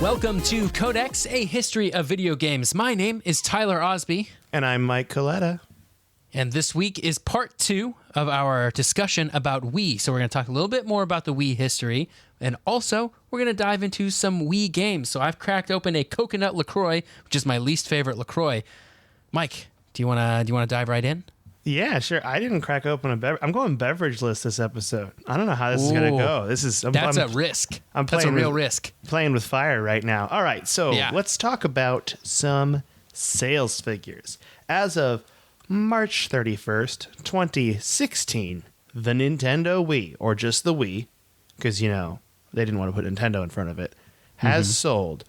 Welcome to Codex, a history of video games. My name is Tyler Osby. And I'm Mike Coletta. And this week is part 2 of our discussion about Wii. So we're going to talk a little bit more about the Wii history. And also, we're going to dive into some Wii games. So I've cracked open a coconut LaCroix, which is my least favorite LaCroix. Mike, do you want to dive right in? Yeah, sure. I didn't crack open a beverage. I'm going beverage list this episode. I don't know how this is going to go. That's a risk. That's a real risk. Playing with fire right now. All right, so let's talk about some sales figures. As of March 31st, 2016, the Nintendo Wii, or just the Wii, because, they didn't want to put Nintendo in front of it, has sold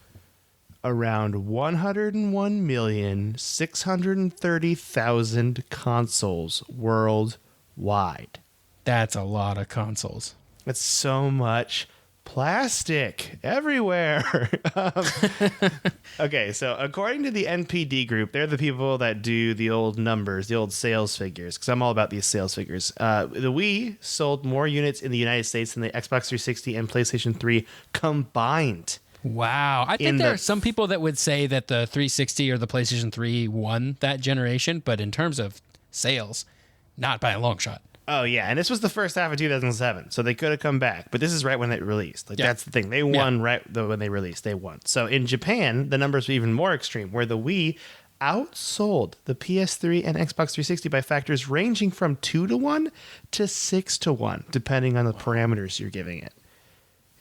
around 101,630,000 consoles worldwide. That's a lot of consoles. That's so much plastic everywhere. Okay, so according to the NPD group, they're the people that do the old numbers, the old sales figures, because I'm all about these sales figures. The Wii sold more units in the United States than the Xbox 360 and PlayStation 3 combined. Wow. I think there are some people that would say that the 360 or the PlayStation 3 won that generation, but in terms of sales, not by a long shot. Oh, yeah. And this was the first half of 2007, so they could have come back. But this is right when it released. That's the thing. They won right when they released. They won. So in Japan, the numbers were even more extreme, where the Wii outsold the PS3 and Xbox 360 by factors ranging from 2-1 to 6-1, depending on the parameters you're giving it.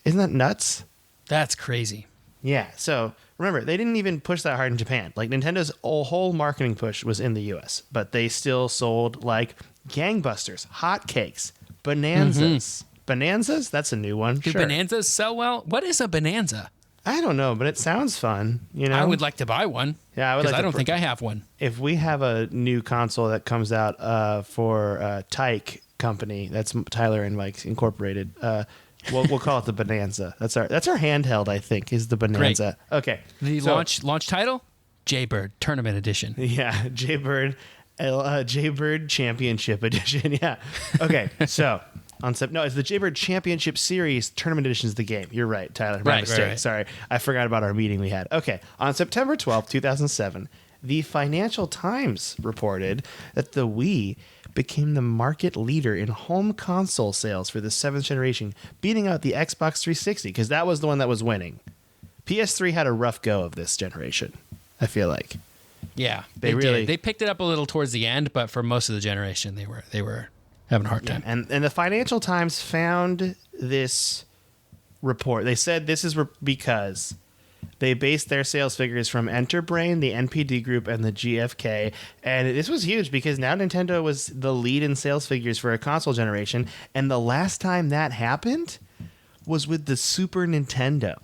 Isn't that nuts? That's crazy. Yeah, so remember, they didn't even push that hard in Japan. Like, Nintendo's whole marketing push was in the U.S., but they still sold, like, gangbusters, hotcakes, bonanzas. Bonanzas? That's a new one. Do bonanzas sell well? What is a bonanza? I don't know, but it sounds fun, I would like to buy one. Yeah, I don't think I have one. If we have a new console that comes out for Tyke Company, that's Tyler and Mike's Incorporated, we'll call it the Bonanza. That's our handheld, I think, is the Bonanza. Great. Okay. The launch title? Jaybird Tournament Edition. Yeah, Jaybird Championship Edition. Yeah. Okay. So it's the Jaybird Championship Series Tournament Edition is the game. You're right, Tyler. My mistake. Right. Sorry, I forgot about our meeting we had. Okay. On September 12th, 2007, the Financial Times reported that the Wii became the market leader in home console sales for the 7th generation, beating out the Xbox 360, because that was the one that was winning. PS3 had a rough go of this generation, I feel like. Yeah, they did. They picked it up a little towards the end, but for most of the generation, they were having a hard time. And the Financial Times found this report. They said this is because they based their sales figures from Enterbrain, the NPD group, and the GfK. And this was huge because now Nintendo was the lead in sales figures for a console generation. And the last time that happened was with the Super Nintendo.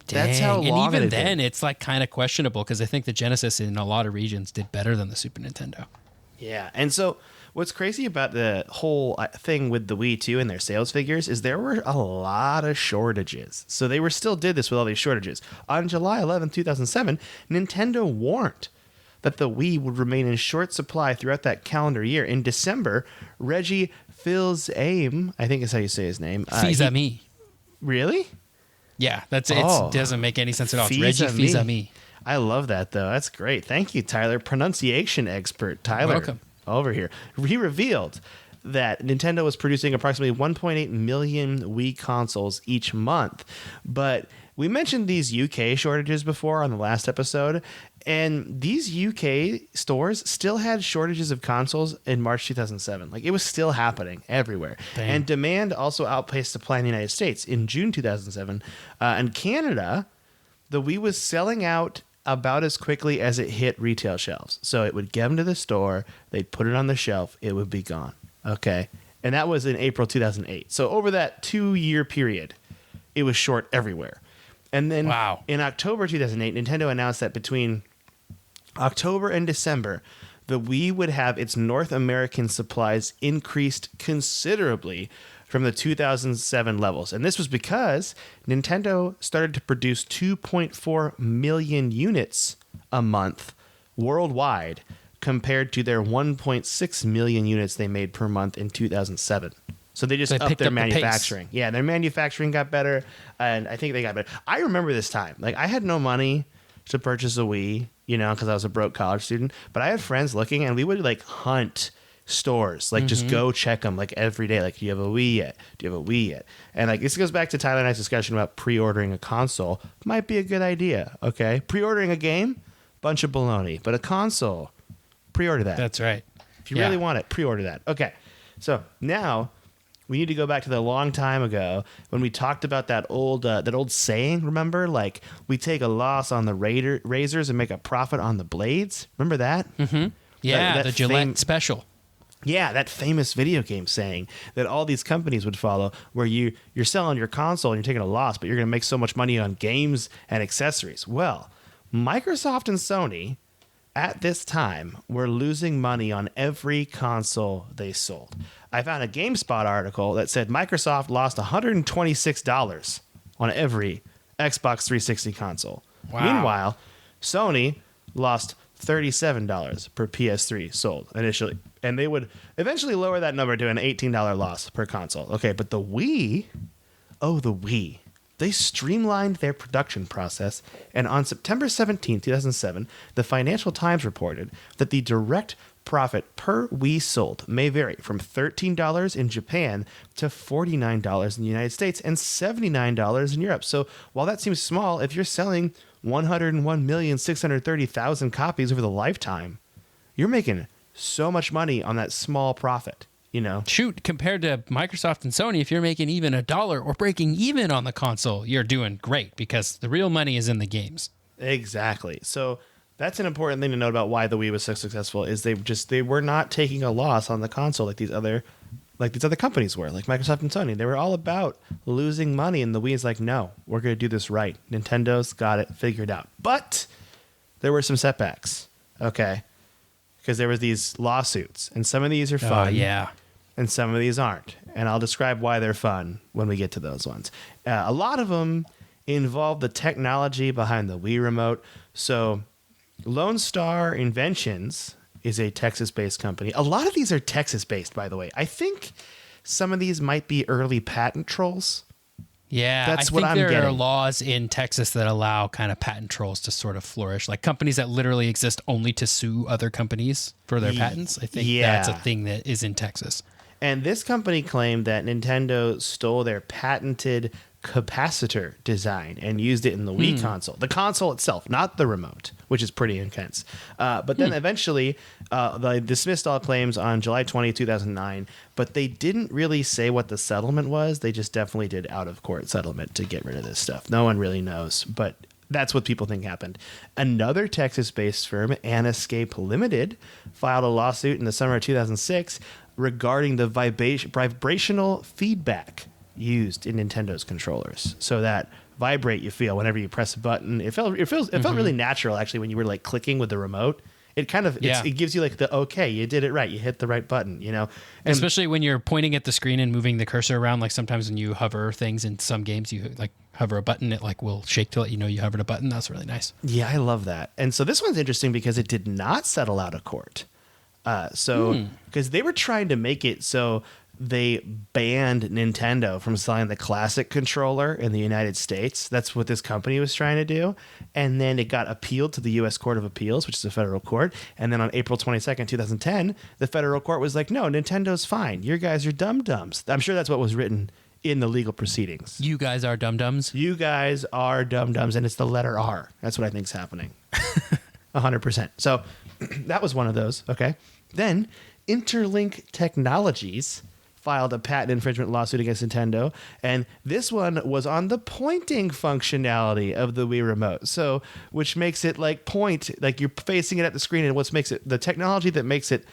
Dang. That's how long. And even then, it's like kind of questionable because I think the Genesis in a lot of regions did better than the Super Nintendo. Yeah. And so what's crazy about the whole thing with the Wii, too, and their sales figures is there were a lot of shortages. So they still did this with all these shortages. On July 11, 2007, Nintendo warned that the Wii would remain in short supply throughout that calendar year. In December, Reggie Fils-Aime, I think is how you say his name. Fils-Aime. Really? Yeah, it doesn't make any sense at all. It's Reggie Fils-Aime. I love that, though. That's great. Thank you, Tyler. Pronunciation expert, Tyler. Welcome. Over here. He revealed that Nintendo was producing approximately 1.8 million Wii consoles each month. But we mentioned these UK shortages before on the last episode, and these UK stores still had shortages of consoles in March 2007. Like, it was still happening everywhere. Dang. And demand also outpaced supply in the United States. In June 2007, in Canada, the Wii was selling out about as quickly as it hit retail shelves. So it would get them to the store, they'd put it on the shelf, it would be gone. Okay. And that was in April 2008. So over that 2-year period, it was short everywhere. And then in October 2008, Nintendo announced that between October and December, the Wii would have its North American supplies increased considerably from the 2007 levels. And this was because Nintendo started to produce 2.4 million units a month worldwide compared to their 1.6 million units they made per month in 2007. So they just They upped picked their up the pace. manufacturing. Yeah, their manufacturing got better, and I think they got better. I remember this time. Like, I had no money to purchase a Wii, because I was a broke college student. But I had friends looking, and we would, like, hunt stores. Like, just go check them, like, every day. Like, do you have a Wii yet? Do you have a Wii yet? And, like, this goes back to Tyler and I's discussion about pre-ordering a console. Might be a good idea, okay? Pre-ordering a game, bunch of baloney. But a console, pre-order that. That's right. If you really want it, pre-order that. Okay. So now we need to go back to the long time ago when we talked about that old saying. Remember, like, we take a loss on the razors and make a profit on the blades. Remember that? Mm-hmm. Yeah, That the Gillette special. Yeah, that famous video game saying that all these companies would follow, where you're selling your console and you're taking a loss, but you're going to make so much money on games and accessories. Well, Microsoft and Sony at this time were losing money on every console they sold. I found a GameSpot article that said Microsoft lost $126 on every Xbox 360 console. Wow. Meanwhile, Sony lost $37 per PS3 sold initially. And they would eventually lower that number to an $18 loss per console. Okay, but the Wii, they streamlined their production process, and on September 17, 2007, the Financial Times reported that the direct profit per Wii sold may vary from $13 in Japan to $49 in the United States and $79 in Europe. So while that seems small, if you're selling 101,630,000 copies over the lifetime, you're making so much money on that small profit. Shoot, compared to Microsoft and Sony, if you're making even $1 or breaking even on the console, you're doing great because the real money is in the games. Exactly. So that's an important thing to note about why the Wii was so successful is they were not taking a loss on the console like these other companies were, like Microsoft and Sony. They were all about losing money, and the Wii is like, no, we're going to do this right. Nintendo's got it figured out. But there were some setbacks, okay? Because there was these lawsuits, and some of these are fun. Yeah. And some of these aren't. And I'll describe why they're fun when we get to those ones. A lot of them involve the technology behind the Wii remote. So Lone Star Inventions is a Texas-based company. A lot of these are Texas-based, by the way. I think some of these might be early patent trolls. Yeah, That's I what think I'm there are getting. laws in Texas that allow kind of patent trolls to sort of flourish, like companies that literally exist only to sue other companies for their patents. I think that's a thing that is in Texas. And this company claimed that Nintendo stole their patented capacitor design and used it in the Wii console. The console itself, not the remote, which is pretty intense. But then eventually, they dismissed all claims on July 20, 2009, but they didn't really say what the settlement was. They just definitely did out-of-court settlement to get rid of this stuff. No one really knows, but that's what people think happened. Another Texas-based firm, Anescape Limited, filed a lawsuit in the summer of 2006 regarding the vibrational feedback used in Nintendo's controllers. So that vibrate you feel whenever you press a button. It felt really natural actually when you were like clicking with the remote. It kind of it gives you like the okay, you did it right, you hit the right button, And especially when you're pointing at the screen and moving the cursor around. Like sometimes when you hover things in some games, you like hover a button, it like will shake to let you know you hovered a button. That's really nice. Yeah, I love that. And so this one's interesting because it did not settle out of court. Because they were trying to make it so they banned Nintendo from selling the classic controller in the United States. That's what this company was trying to do. And then it got appealed to the U.S. Court of Appeals, which is a federal court. And then on April 22nd, 2010, the federal court was like, no, Nintendo's fine. You guys are dum-dums. I'm sure that's what was written in the legal proceedings. You guys are dum-dums? You guys are dum-dums, and it's the letter R. That's what I think's happening. 100%. So that was one of those, okay? Then Interlink Technologies filed a patent infringement lawsuit against Nintendo, and this one was on the pointing functionality of the Wii remote. So, which makes it like point, like you're facing it at the screen, and what makes it the technology that makes it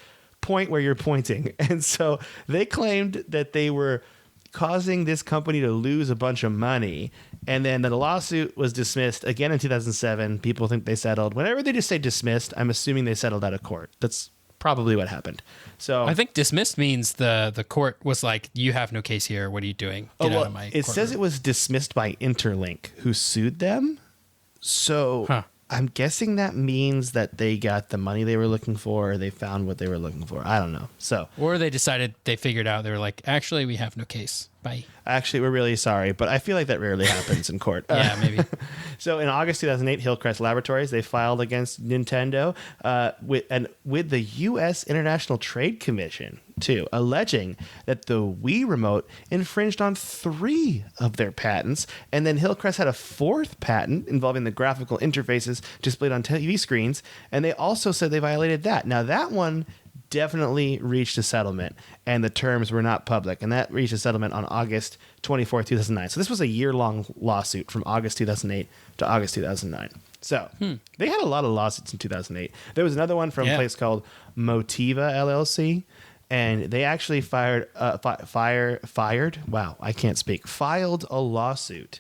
point where you're pointing. And so they claimed that they were causing this company to lose a bunch of money. And then the lawsuit was dismissed again in 2007. People think they settled. Whenever they just say dismissed, I'm assuming they settled out of court. That's probably what happened. So I think dismissed means the court was like, you have no case here. What are you doing? Get out of my It says it was dismissed by Interlink, who sued them. So I'm guessing that means that they got the money they were looking for, or they found what they were looking for. I don't know. So, or they decided, they figured out, they were like, actually, we have no case. Bye. actually, we're really sorry, but I feel like that rarely happens in court. Yeah, maybe. So in August 2008, Hillcrest Laboratories, they filed against Nintendo with the U.S. International Trade Commission, too, alleging that the Wii Remote infringed on 3 of their patents. And then Hillcrest had a 4th patent involving the graphical interfaces displayed on TV screens. And they also said they violated that. Now, that one definitely reached a settlement, and the terms were not public. And that reached a settlement on August 24th, 2009. So this was a year-long lawsuit from August 2008 to August 2009. So they had a lot of lawsuits in 2008. There was another one from a place called Motiva LLC, and they actually filed a lawsuit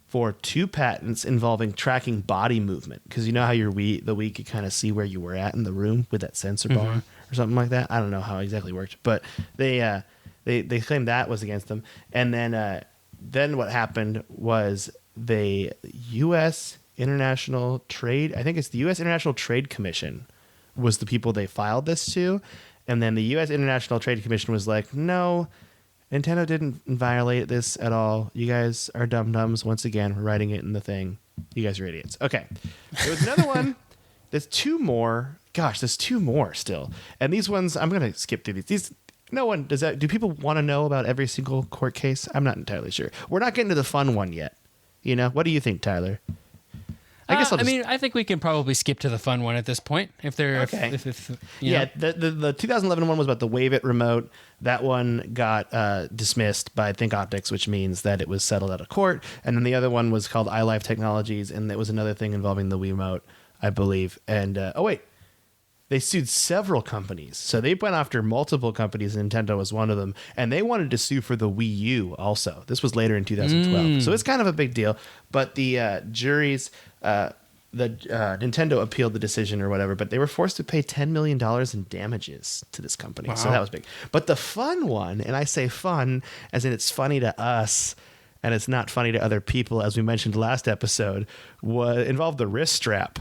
for 2 patents involving tracking body movement. Because you know how the Wii could kind of see where you were at in the room with that sensor bar or something like that. I don't know how it exactly worked, but they claimed that was against them. And then what happened was the U.S. International Trade, I think it's the U.S. International Trade Commission was the people they filed this to. And then the U.S. International Trade Commission was like, no, Nintendo didn't violate this at all. You guys are dum-dums. Once again, we're writing it in the thing. You guys are idiots. Okay. There was another one. There's 2 more. Gosh, there's 2 more still. And these ones, I'm going to skip through these. No one does that. Do people want to know about every single court case? I'm not entirely sure. We're not getting to the fun one yet. You know, what do you think, Tyler? I think we can probably skip to the fun one at this point. If they're okay. if The 2011 one was about the Wave It remote. That one got dismissed by Think Optics, which means that it was settled out of court. And then the other one was called iLife Technologies, and it was another thing involving the Wii remote, I believe. And they sued several companies. So they went after multiple companies, and Nintendo was one of them. And they wanted to sue for the Wii U also. This was later in 2012. So it's kind of a big deal. But the juries, Nintendo appealed the decision or whatever, but they were forced to pay $10 million in damages to this company. Wow. So that was big. But the fun one, and I say fun as in it's funny to us, and it's not funny to other people, as we mentioned last episode, involved the wrist strap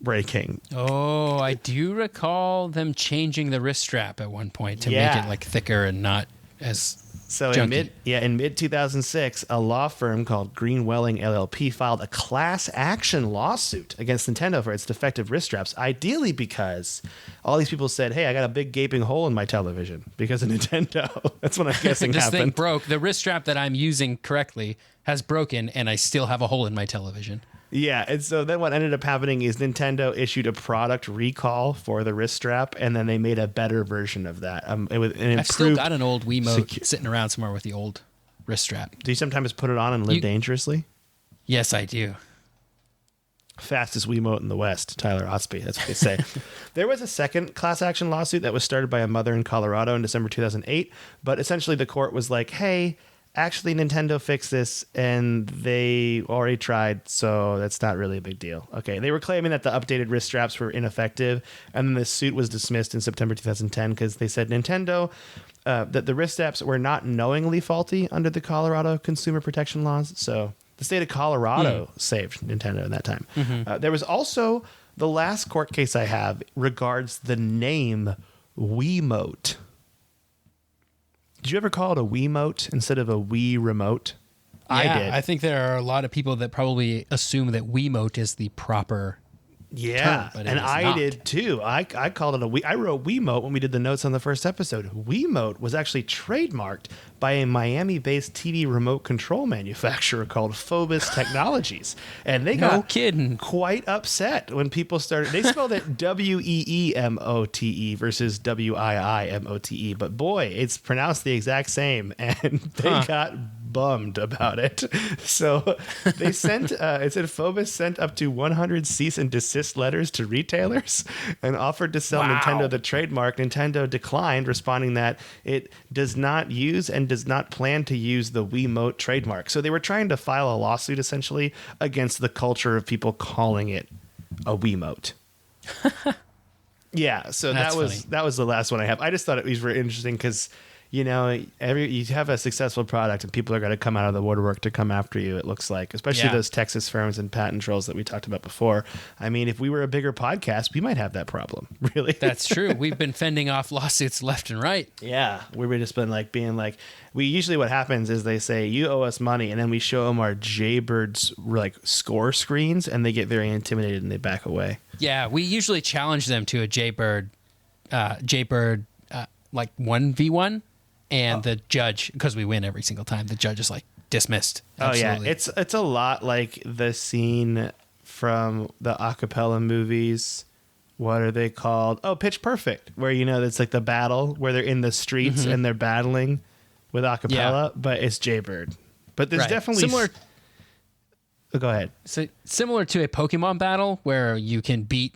breaking. Oh, I do recall them changing the wrist strap at one point to make it like thicker and not as junky. In mid 2006, a law firm called Greenwelling LLP filed a class action lawsuit against Nintendo for its defective wrist straps, ideally because all these people said, hey, I got a big gaping hole in my television because of Nintendo. That's what I'm guessing this happened. Thing broke. The wrist strap that I'm using correctly has broken, and I still have a hole in my television. Yeah, and so then what ended up happening is Nintendo issued a product recall for the wrist strap, and then they made a better version of that. I've still got an old Wiimote sitting around somewhere with the old wrist strap. Do you sometimes put it on and live dangerously? Yes, I do. Fastest Wiimote in the West, Tyler Otsby. That's what they say. There was a second class action lawsuit that was started by a mother in Colorado in December 2008, but essentially the court was like, hey, actually, Nintendo fixed this, and they already tried, so that's not really a big deal. Okay, they were claiming that the updated wrist straps were ineffective, and then the suit was dismissed in September 2010 because they said Nintendo, that the wrist straps were not knowingly faulty under the Colorado consumer protection laws. So the state of Colorado saved Nintendo in that time. There was also the last court case I have regards the name Wiimote. Did you ever call it a Wiimote instead of a Wii remote? Yeah, I did. I think there are a lot of people that probably assume that Wiimote is the proper term, but and I did too. I called it a Wii. I wrote Wiimote when we did the notes on the first episode. Wiimote was actually trademarked by a Miami-based TV remote control manufacturer called Phobos Technologies, and they got quite upset when people started. They spelled it Weemote versus Wiimote, but boy, it's pronounced the exact same, and they got bummed about it. So they sent, it said Phobos sent up to 100 cease and desist letters to retailers and offered to sell Nintendo the trademark. Nintendo declined, responding that it does not use and does not plan to use the Wiimote trademark. So they were trying to file a lawsuit essentially against the culture of people calling it a Wiimote. Yeah, so that was the last one I have. I just thought it was very interesting because you have a successful product and people are going to come out of the woodwork to come after you, it looks like, especially those Texas firms and patent trolls that we talked about before. I mean, if we were a bigger podcast, we might have that problem, really. That's true. We've been fending off lawsuits left and right. Yeah. We've just been being usually what happens is they say, you owe us money. And then we show them our Jaybirds score screens and they get very intimidated and they back away. Yeah. We usually challenge them to a Jaybird 1v1. And the judge, because we win every single time, the judge is dismissed. Absolutely. Oh yeah, it's a lot like the scene from the acapella movies. What are they called? Oh, Pitch Perfect, where it's the battle where they're in the streets and they're battling with acapella, but it's Jaybird. But there's definitely similar. Oh, go ahead. So similar to a Pokemon battle where you can beat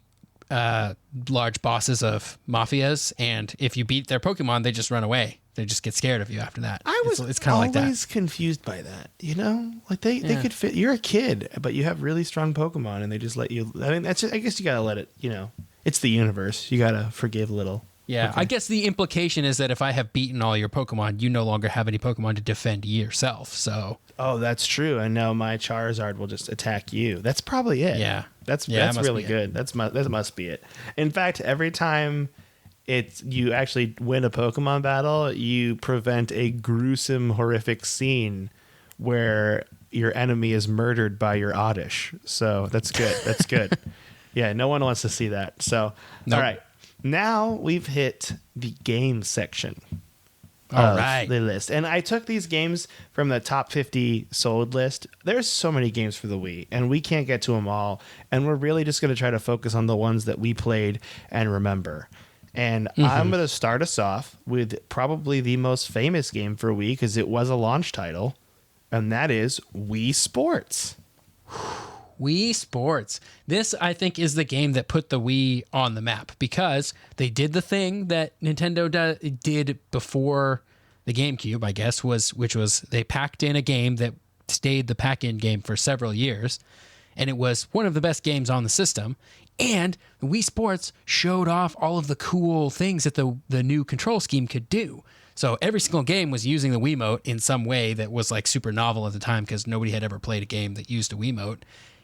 large bosses of mafias, and if you beat their Pokemon, they just run away. They just get scared of you after that. It's kind of like that. Always confused by that. They could fit. You're a kid, but you have really strong Pokemon, and they just let you. I mean, I guess you gotta let it. It's the universe. You gotta forgive a little. Yeah, okay. I guess the implication is that if I have beaten all your Pokemon, you no longer have any Pokemon to defend yourself. So. Oh, that's true. And now my Charizard will just attack you. That's probably it. Yeah, that's really good. That must be it. In fact, every time you actually win a Pokemon battle, you prevent a gruesome, horrific scene where your enemy is murdered by your Oddish. So that's good. That's good. Yeah, no one wants to see that. So, All right. Now we've hit the game section of the list. And I took these games from the top 50 sold list. There's so many games for the Wii, and we can't get to them all. And we're really just going to try to focus on the ones that we played and remember. And I'm going to start us off with probably the most famous game for Wii, because it was a launch title, and that is Wii Sports. Wii Sports. This, I think, is the game that put the Wii on the map, because they did the thing that Nintendo did before the GameCube, I guess, which was they packed in a game that stayed the pack-in game for several years, and it was one of the best games on the system. And the Wii Sports showed off all of the cool things that the new control scheme could do. So every single game was using the Wiimote in some way that was super novel at the time, because nobody had ever played a game that used a Wiimote.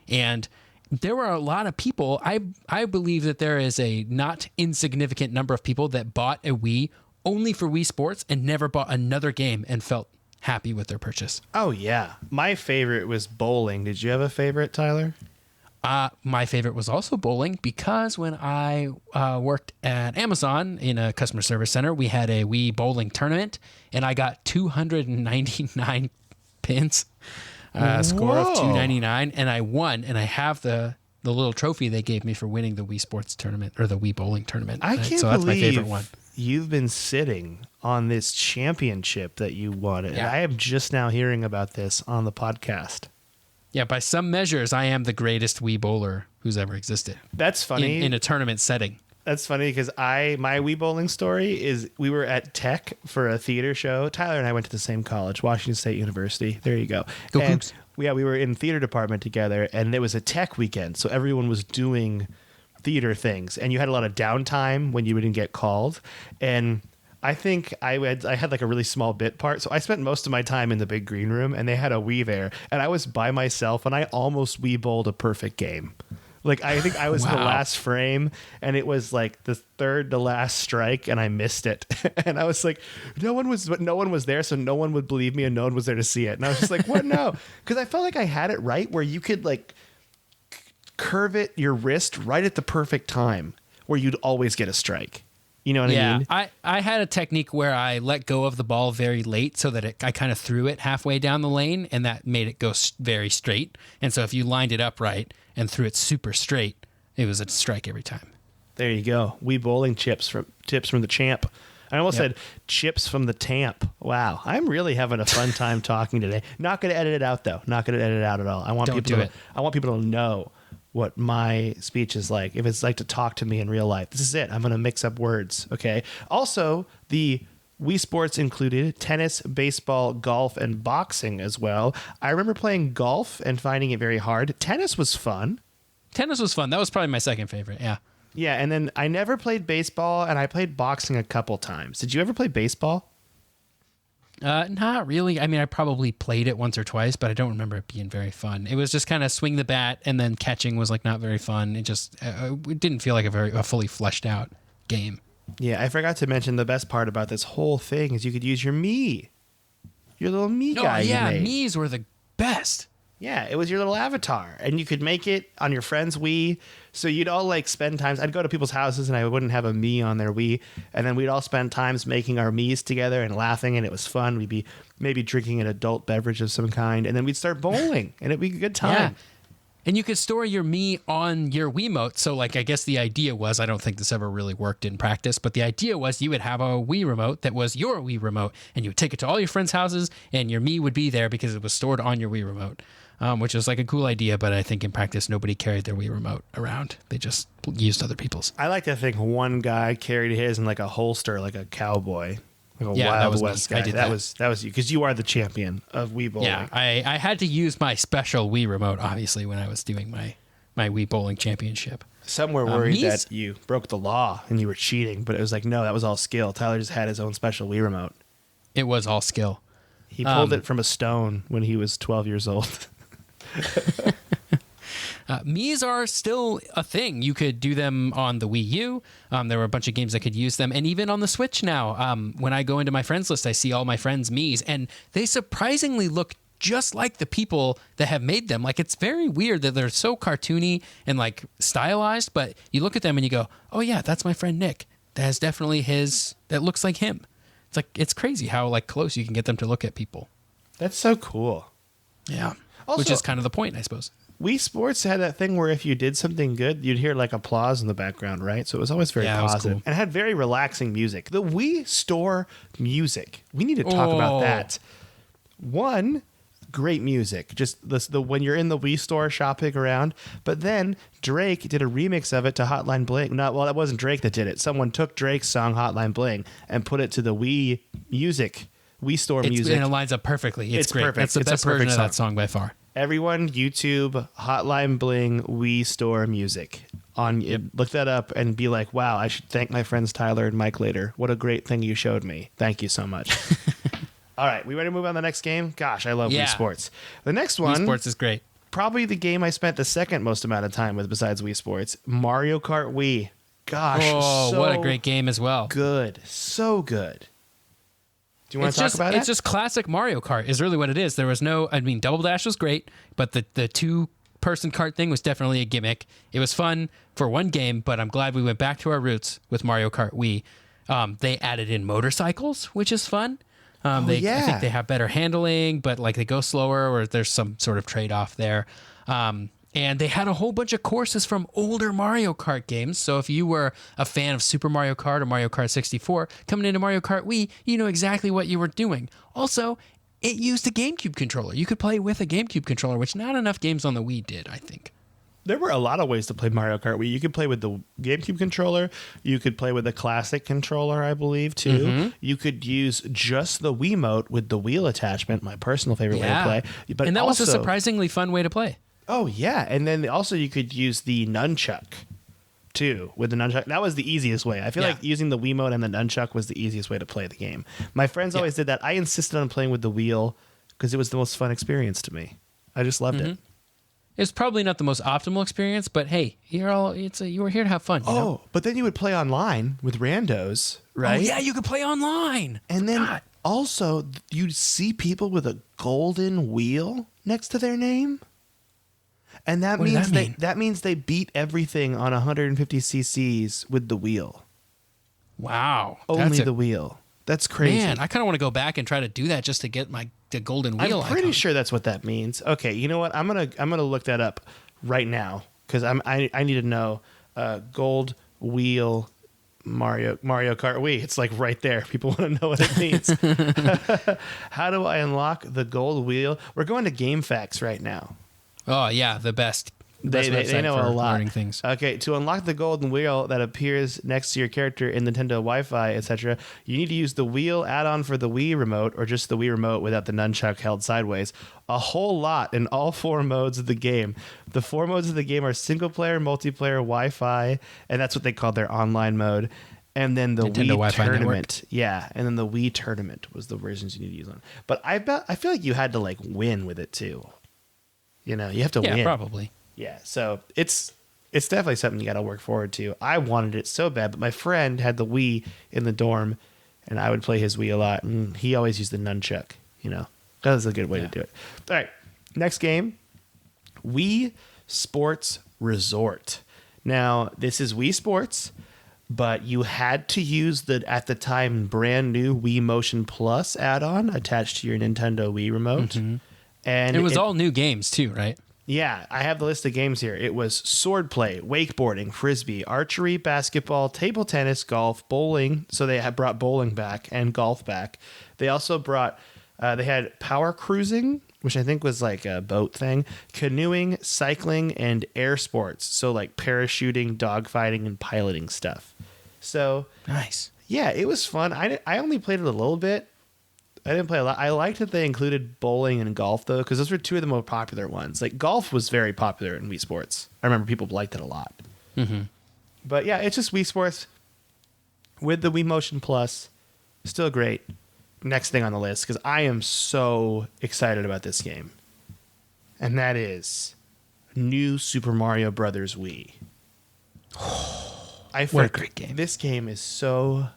And there were a lot of people. I believe that there is a not insignificant number of people that bought a Wii only for Wii Sports and never bought another game and felt happy with their purchase. Oh, yeah. My favorite was bowling. Did you have a favorite, Tyler? My favorite was also bowling, because when I worked at Amazon in a customer service center, we had a Wii bowling tournament, and I got 299 pins, score of 299, and I won, and I have the little trophy they gave me for winning the Wii Sports tournament, or the Wii bowling tournament. I can't so that's my favorite one. You've been sitting on this championship that you won. Yeah. And I am just now hearing about this on the podcast. Yeah, by some measures, I am the greatest Wii bowler who's ever existed. That's funny. In a tournament setting. That's funny, because my Wii bowling story is we were at Tech for a theater show. Tyler and I went to the same college, Washington State University. There you go. Go Cougs. Yeah, we were in theater department together, and it was a Tech weekend, so everyone was doing theater things, and you had a lot of downtime when you didn't get called. And I think I had a really small bit part, so I spent most of my time in the big green room, and they had a Wii there, and I was by myself, and I almost Wii bowled a perfect game. I think I was the last frame, and it was the third to last strike, and I missed it. And I was no one was there, so no one would believe me, and no one was there to see it. And I was just what? No, because I felt like I had it right, where you could curve your wrist right at the perfect time, where you'd always get a strike. You know what I mean? I had a technique where I let go of the ball very late, so that I kind of threw it halfway down the lane, and that made it go very straight. And so if you lined it up right and threw it super straight, it was a strike every time. There you go. Wii bowling tips from the champ. I almost said chips from the tamp. Wow. I'm really having a fun time talking today. Not going to edit it out, though. Not going to edit it out at all. I want people to know what my speech is like, if it's like to talk to me in real life. This is it. I'm going to mix up words, okay? Also, the Wii Sports included tennis, baseball, golf, and boxing as well. I remember playing golf and finding it very hard. Tennis was fun. That was probably my second favorite, yeah. Yeah, and then I never played baseball, and I played boxing a couple times. Did you ever play baseball? Not really. I mean, I probably played it once or twice, but I don't remember it being very fun. It was just kind of swing the bat, and then catching was like not very fun. It just it didn't feel like a fully fleshed out game. Yeah, I forgot to mention the best part about this whole thing is you could use your Mii. Your little Mii guy you made. Mii's were the best. Yeah, it was your little avatar, and you could make it on your friend's Wii. So you'd all like spend times. I'd go to people's houses, and I wouldn't have a Mii on their Wii, and then we'd all spend times making our Mii's together and laughing, and it was fun. We'd be maybe drinking an adult beverage of some kind, and then we'd start bowling, and it'd be a good time. Yeah. And you could store your Mii on your Wiimote. So, like, I guess the idea was, I don't think this ever really worked in practice, but the idea was you would have a Wii remote that was your Wii remote, and you would take it to all your friends' houses, and your Mii would be there because it was stored on your Wii remote, which was like a cool idea, but I think in practice, nobody carried their Wii remote around. They just used other people's. I like to think one guy carried his in like a holster, like a cowboy. Like a Yeah, that Wild was me. West I guy. did That that. was you, because you are the champion of Wii bowling. Yeah, I had to use my special Wii remote, obviously, when I was doing my Wii bowling championship. Some were worried Mii's- that you broke the law and you were cheating, but it was like, no, that was all skill. Tyler just had his own special Wii remote. It was all skill. He pulled it from a stone when he was 12 years old. Mii's are still a thing. You could do them on the Wii U. There were a bunch of games that could use them. And even on the Switch now, when I go into my friends list, I see all my friends' Mii's. And they surprisingly look just like the people that have made them. Like, it's very weird that they're so cartoony and, like, stylized. But you look at them and you go, oh, yeah, that's my friend Nick. That has definitely that looks like him. It's like, it's crazy how, like, close you can get them to look at people. That's so cool. Yeah. Also- Which is kind of the point, I suppose. Wii Sports had that thing where if you did something good, you'd hear like applause in the background, right? So it was always very Yeah, it was positive. cool. And it had very relaxing music. The Wii Store music. We need to talk about that. One, great music. Just the when you're in the Wii Store shopping around. But then Drake did a remix of it to Hotline Bling. Well, that wasn't Drake that did it. Someone took Drake's song Hotline Bling and put it to the Wii music, Wii Store music. And it lines up perfectly. It's great. perfect. That's the It's a best version perfect of that song by far. Everyone, YouTube Hotline Bling Wii Store music. Look that up and be like, wow, I should thank my friends Tyler and Mike later. What a great thing you showed me. Thank you so much. All right, we ready to move on to the next game? Gosh, I love Wii Sports. The next one, Wii Sports is great. probably the game I spent the second most amount of time with besides Wii Sports, Mario Kart Wii. Gosh, so what a great game as well. good. So good. Do you want to talk about it? It's just classic Mario Kart is really what it is. There was Double Dash was great, but the two-person kart thing was definitely a gimmick. It was fun for one game, but I'm glad we went back to our roots with Mario Kart Wii. They added in motorcycles, which is fun. I think they have better handling, but like they go slower or there's some sort of trade-off there. And they had a whole bunch of courses from older Mario Kart games. So if you were a fan of Super Mario Kart or Mario Kart 64, coming into Mario Kart Wii, you know exactly what you were doing. Also, it used a GameCube controller. You could play with a GameCube controller, which not enough games on the Wii did, I think. There were a lot of ways to play Mario Kart Wii. You could play with the GameCube controller. You could play with the classic controller, I believe, too. Mm-hmm. You could use just the Wiimote with the wheel attachment, my personal favorite way to play. But and that was a surprisingly fun way to play. Oh, yeah. And then also you could use the nunchuck, too, with the nunchuck. That was the easiest way. I feel like using the Wiimote and the nunchuck was the easiest way to play the game. My friends always did that. I insisted on playing with the wheel because it was the most fun experience to me. I just loved it. It's probably not the most optimal experience, but hey, you were here to have fun. You know? But then you would play online with randos, right? Oh, yeah, you could play online. And then also you'd see people with a golden wheel next to their name. And that means they beat everything on 150 cc's with the wheel. Wow. Only the wheel. That's crazy. Man, I kind of want to go back and try to do that just to get the golden wheel. I'm pretty sure that's what that means. Okay, you know what? I'm gonna look that up right now because I need to know gold wheel Mario Kart Wii. It's like right there. People want to know what it means. How do I unlock the gold wheel? We're going to GameFAQs right now. Oh yeah, the best. They know a lot. Learning things. Okay, to unlock the golden wheel that appears next to your character in Nintendo Wi-Fi, etc., you need to use the wheel add-on for the Wii remote or just the Wii remote without the nunchuck held sideways. A whole lot in all 4 modes of the game. The 4 modes of the game are single-player, multiplayer, Wi-Fi, and that's what they call their online mode. And then the Nintendo Wii Wi-Fi tournament, yeah, and then the Wii tournament was the versions you need to use on. But I feel like you had to like win with it too. You know, you have to win. Yeah, probably. Yeah, so it's definitely something you got to work forward to. I wanted it so bad, but my friend had the Wii in the dorm, and I would play his Wii a lot, and he always used the nunchuck. You know, that was a good way to do it. All right, next game, Wii Sports Resort. Now, this is Wii Sports, but you had to use the, at the time, brand new Wii Motion Plus add-on attached to your Nintendo Wii remote. Mm-hmm. And it was all new games too, right? Yeah, I have the list of games here. It was swordplay, wakeboarding, frisbee, archery, basketball, table tennis, golf, bowling. So they had brought bowling back and golf back. They also brought, they had power cruising, which I think was like a boat thing, canoeing, cycling, and air sports. So like parachuting, dogfighting, and piloting stuff. So nice. Yeah, it was fun. I only played it a little bit. I didn't play a lot. I liked that they included bowling and golf, though, because those were two of the most popular ones. Like, golf was very popular in Wii Sports. I remember people liked it a lot. Mm-hmm. But, yeah, it's just Wii Sports with the Wii Motion Plus. Still great. Next thing on the list, because I am so excited about this game. And that is New Super Mario Brothers Wii. What a great game. This game is so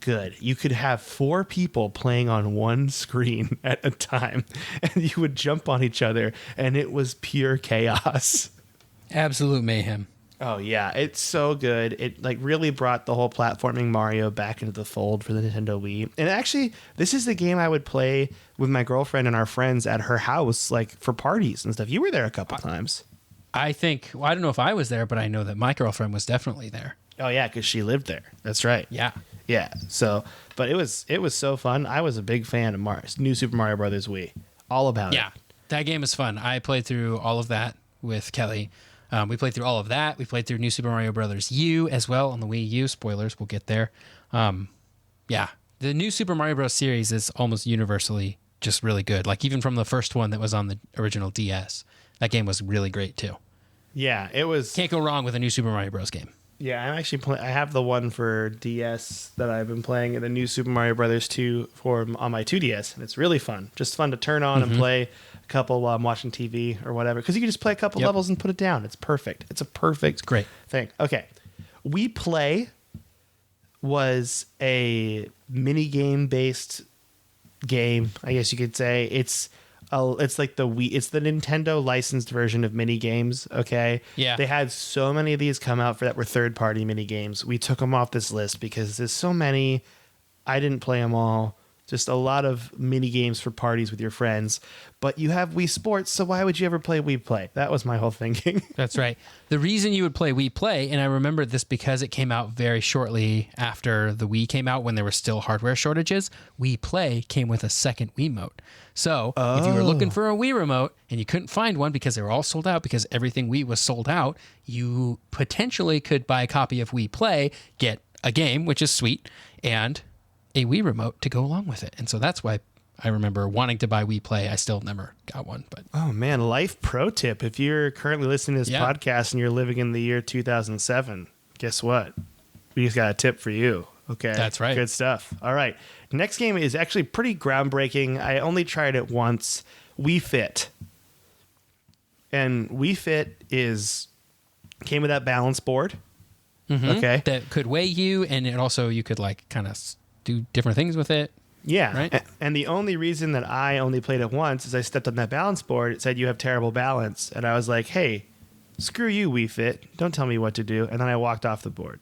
good. You could have 4 people playing on one screen at a time, and you would jump on each other, and it was pure chaos. Absolute mayhem. Oh yeah, it's so good. It like really brought the whole platforming Mario back into the fold for the Nintendo Wii. And actually, this is the game I would play with my girlfriend and our friends at her house, like for parties and stuff. You were there a couple times. I think, well, I don't know if I was there, but I know that my girlfriend was definitely there. Oh yeah, because she lived there. That's right. Yeah. Yeah. So, but it was so fun. I was a big fan of New Super Mario Brothers Wii. All about it. Yeah, that game is fun. I played through all of that with Kelly. We played through all of that. We played through New Super Mario Brothers U as well on the Wii U. Spoilers, we'll get there. Yeah, the New Super Mario Bros. Series is almost universally just really good. Like even from the first one that was on the original DS, that game was really great too. Yeah, it was. Can't go wrong with a New Super Mario Bros. Game. Yeah, I'm actually I have the one for DS that I've been playing, the New Super Mario Brothers 2 on my 2DS, and it's really fun. Just fun to turn on and play a couple while I'm watching TV or whatever, because you can just play a couple levels and put it down. It's perfect. It's a perfect great thing. Okay, Wii Play was a mini game based game, I guess you could say. It's like the Wii. It's the Nintendo licensed version of mini games. Okay. Yeah. They had so many of these come out that were third party mini games. We took them off this list because there's so many. I didn't play them all. Just a lot of mini games for parties with your friends. But you have Wii Sports, so why would you ever play Wii Play? That was my whole thinking. That's right. The reason you would play Wii Play, and I remember this because it came out very shortly after the Wii came out when there were still hardware shortages, Wii Play came with a second Wiimote. So if you were looking for a Wii remote and you couldn't find one because they were all sold out because everything Wii was sold out, you potentially could buy a copy of Wii Play, get a game, which is sweet, and a Wii remote to go along with it. And so that's why I remember wanting to buy Wii Play. I still never got one. But oh man, life pro tip. If you're currently listening to this podcast and you're living in the year 2007, guess what? We just got a tip for you. Okay. That's right. Good stuff. All right. Next game is actually pretty groundbreaking. I only tried it once. Wii Fit. And Wii Fit came with that balance board. Mm-hmm. Okay. That could weigh you, and it also, you could like kind of do different things with it. Yeah. Right? And the only reason that I only played it once is I stepped on that balance board. It said you have terrible balance. And I was like, hey, screw you, Wii Fit. Don't tell me what to do. And then I walked off the board.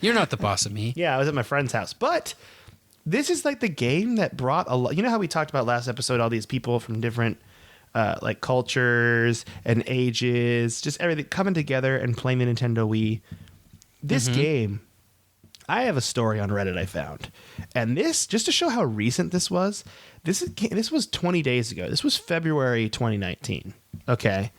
You're not the boss of me. Yeah, I was at my friend's house. But this is like the game that brought a lot. You know how we talked about last episode, all these people from different like cultures and ages, just everything coming together and playing the Nintendo Wii. This game, I have a story on Reddit I found. And this, just to show how recent this was, this was 20 days ago. This was February 2019. Okay.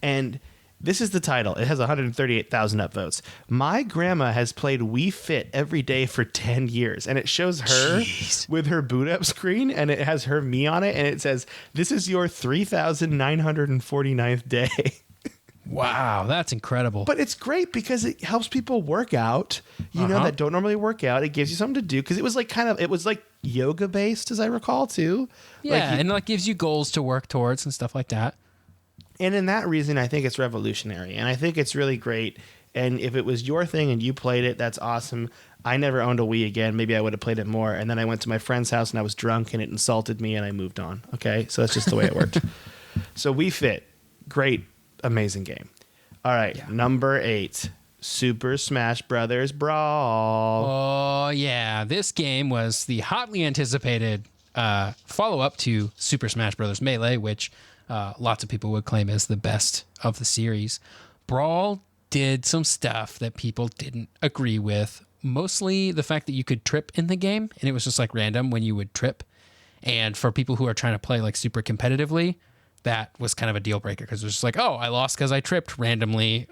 And this is the title. It has 138,000 upvotes. My grandma has played Wii Fit every day for 10 years. And it shows her with her boot up screen, and it has me on it. And it says, this is your 3,949th day. Wow, that's incredible. But it's great because it helps people work out, that don't normally work out. It gives you something to do because it was like yoga based, as I recall, too. Yeah, and it gives you goals to work towards and stuff like that. And in that reason, I think it's revolutionary, and I think it's really great. And if it was your thing and you played it, that's awesome. I never owned a Wii again. Maybe I would have played it more. And then I went to my friend's house and I was drunk and it insulted me and I moved on. Okay, so that's just the way it worked. So Wii Fit, great. Amazing game. All right, number 8, Super Smash Brothers Brawl. Oh, yeah. This game was the hotly anticipated follow-up to Super Smash Brothers Melee, which lots of people would claim is the best of the series. Brawl did some stuff that people didn't agree with, mostly the fact that you could trip in the game, and it was just like random when you would trip. And for people who are trying to play like super competitively, that was kind of a deal breaker because it was just like, oh, I lost because I tripped randomly,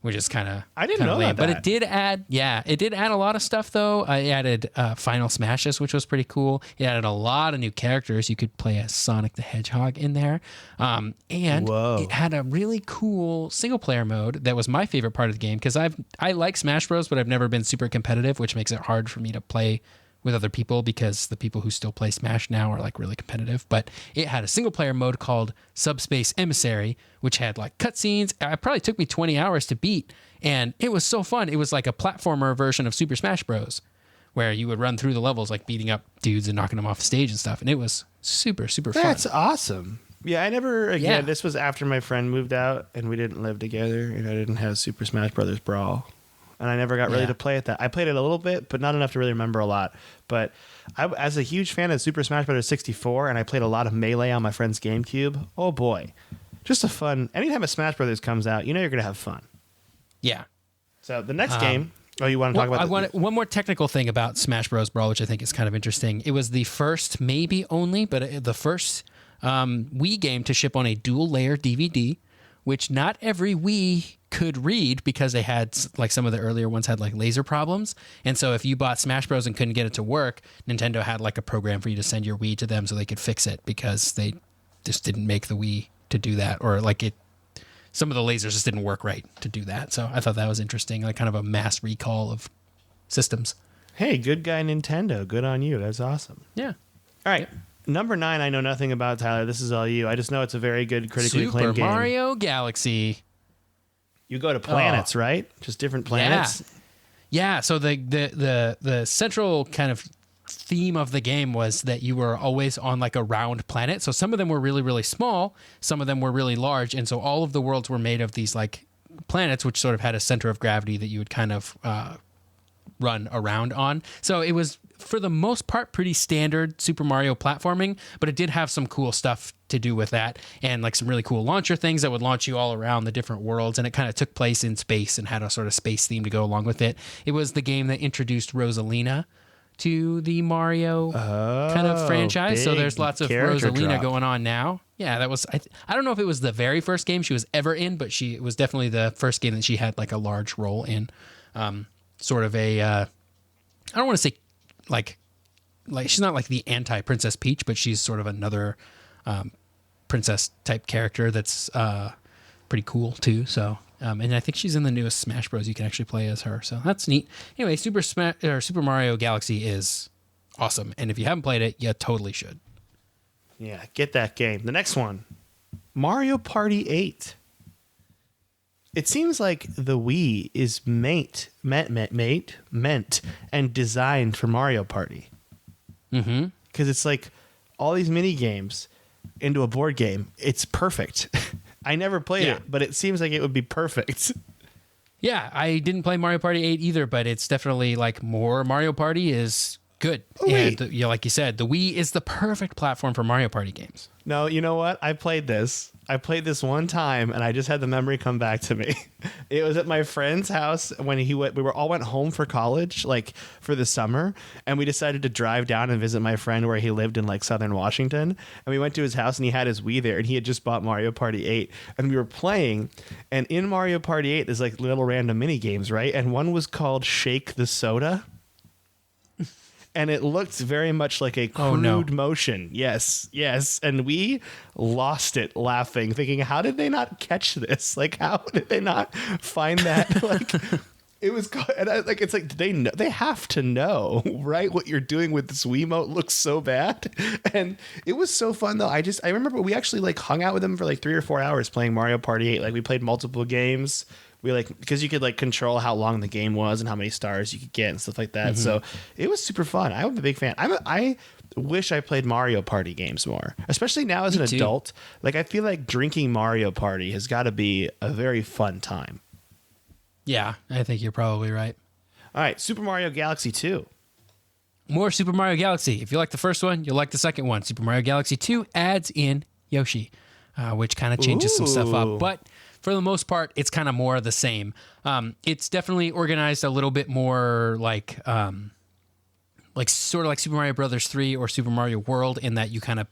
which is kind of I didn't know lame. that. But it did add a lot of stuff though. I added Final Smashes, which was pretty cool. It added a lot of new characters. You could play as Sonic the Hedgehog in there, and it had a really cool single player mode that was my favorite part of the game because I like Smash Bros, but I've never been super competitive, which makes it hard for me to play with other people because the people who still play Smash now are like really competitive. But it had a single player mode called Subspace Emissary, which had like cutscenes. It probably took me 20 hours to beat, and it was so fun. It was like a platformer version of Super Smash Bros, where you would run through the levels like beating up dudes and knocking them off the stage and stuff. And it was super, super fun. That's awesome. Yeah, this was after my friend moved out and we didn't live together and I didn't have Super Smash Brothers Brawl. And I never got really to play it. I played it a little bit, but not enough to really remember a lot. But as a huge fan of Super Smash Bros. 64, and I played a lot of Melee on my friend's GameCube, oh boy. Just a fun... Anytime a Smash Brothers comes out, you're going to have fun. Yeah. So the next game... Oh, you want to talk about... One more technical thing about Smash Bros. Brawl, which I think is kind of interesting. It was the first, maybe only, but the first Wii game to ship on a dual-layer DVD, which not every Wii could read because they had, like, some of the earlier ones had like laser problems. And so if you bought Smash Bros and couldn't get it to work, Nintendo had like a program for you to send your Wii to them so they could fix it because they just didn't make the Wii to do that, or like some of the lasers just didn't work right to do that. So I thought that was interesting, like kind of a mass recall of systems. Hey, good guy Nintendo. Good on you. That's awesome. Yeah. All right. Number 9, I know nothing about, Tyler. This is all you. I just know it's a very good, critically acclaimed game. Super Mario Galaxy. You go to planets, right? Just different planets? Yeah. So the central kind of theme of the game was that you were always on like a round planet. So some of them were really, really small. Some of them were really large. And so all of the worlds were made of these like planets, which sort of had a center of gravity that you would kind of run around on. So it was, for the most part, pretty standard Super Mario platforming, but it did have some cool stuff to do with that, and like some really cool launcher things that would launch you all around the different worlds, and it kind of took place in space and had a sort of space theme to go along with it. It was the game that introduced Rosalina to the Mario kind of franchise, so there's lots of Rosalina going on now. Yeah, that was, I don't know if it was the very first game she was ever in, but it was definitely the first game that she had like a large role in. Sort of a, I don't want to say like she's not like the anti-Princess Peach, but she's sort of another princess type character that's pretty cool too. So, and I think she's in the newest Smash Bros. You can actually play as her, so that's neat. Anyway, Super Mario Galaxy is awesome, and if you haven't played it, you totally should. Yeah, get that game. The next one, Mario Party 8. It seems like the Wii is meant and designed for Mario Party. Mm-hmm. Because it's like all these mini games into a board game. It's perfect. I never played it, but it seems like it would be perfect. Yeah, I didn't play Mario Party 8 either, but it's definitely like more Mario Party is good. And like you said, the Wii is the perfect platform for Mario Party games. No, you know what? I played this one time, and I just had the memory come back to me. It was at my friend's house when we all went home for college, like for the summer, and we decided to drive down and visit my friend where he lived in like Southern Washington. And we went to his house, and he had his Wii there, and he had just bought Mario Party 8, and we were playing. And in Mario Party 8, there's like little random mini games, right? And one was called Shake the Soda. and it looked very much like a crude motion. Yes, yes. And we lost it laughing, thinking, how did they not catch this? Like, how did they not find that? Like, it was, and it's like, they know, they have to know, right? What you're doing with this Wiimote looks so bad. And it was so fun, though. I remember we actually like hung out with them for like 3 or 4 hours playing Mario Party 8. Like, we played multiple games. We because you could like control how long the game was and how many stars you could get and stuff like that. So it was super fun. I'm a big fan. I wish I played Mario Party games more, especially now as an adult. Like, I feel like drinking Mario Party has got to be a very fun time. Yeah, I think you're probably right. All right, Super Mario Galaxy 2. More Super Mario Galaxy. If you like the first one, you'll like the second one. Super Mario Galaxy 2 adds in Yoshi, which kind of changes some stuff up, but for the most part, it's kind of more of the same. It's definitely organized a little bit more like sort of like Super Mario Brothers 3 or Super Mario World, in that you kind of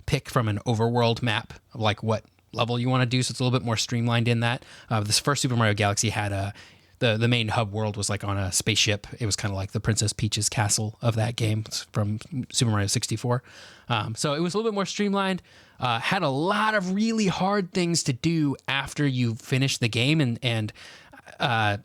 pick from an overworld map of like what level you want to do. So it's a little bit more streamlined in that. This first Super Mario Galaxy had the main hub world was like on a spaceship. It was kind of like the Princess Peach's castle of that game from Super Mario 64. So it was a little bit more streamlined. Had a lot of really hard things to do after you finish the game, and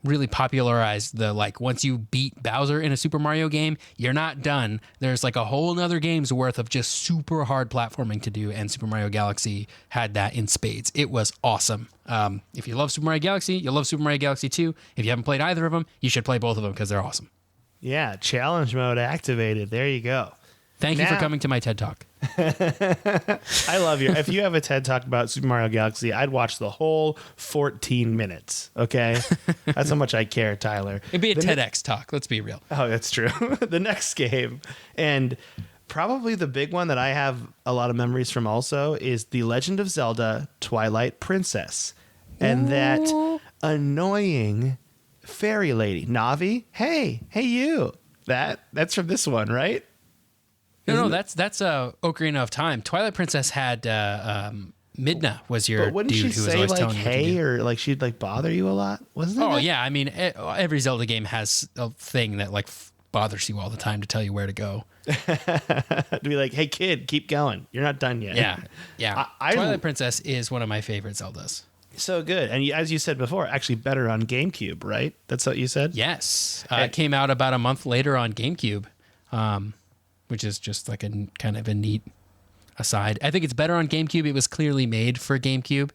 really popularized the, like, once you beat Bowser in a Super Mario game, you're not done. There's like a whole nother game's worth of just super hard platforming to do, and Super Mario Galaxy had that in spades. It was awesome. If you love Super Mario Galaxy, you'll love Super Mario Galaxy 2. If you haven't played either of them, you should play both of them because they're awesome. Yeah, challenge mode activated. There you go. Thank you for coming to my TED Talk. I love you. If you have a TED Talk about Super Mario Galaxy, I'd watch the whole 14 minutes, okay? That's how much I care, Tyler. It'd be a TEDx talk, let's be real. Oh, that's true. The next game, and probably the big one that I have a lot of memories from also, is The Legend of Zelda Twilight Princess. And that annoying fairy lady. Navi, hey you. That's from this one, right? No, that's Ocarina of Time. Twilight Princess had Midna was your but dude who was always telling you what to do. Or like she'd like bother you a lot, wasn't it? Oh yeah, I mean every Zelda game has a thing that like bothers you all the time to tell you where to go. To be like, hey kid, keep going. You're not done yet. Yeah. Twilight Princess is one of my favorite Zeldas. So good. And as you said before, actually better on GameCube, right? That's what you said? Yes. It came out about a month later on GameCube. Which is just like a kind of a neat aside. I think it's better on GameCube. It was clearly made for GameCube.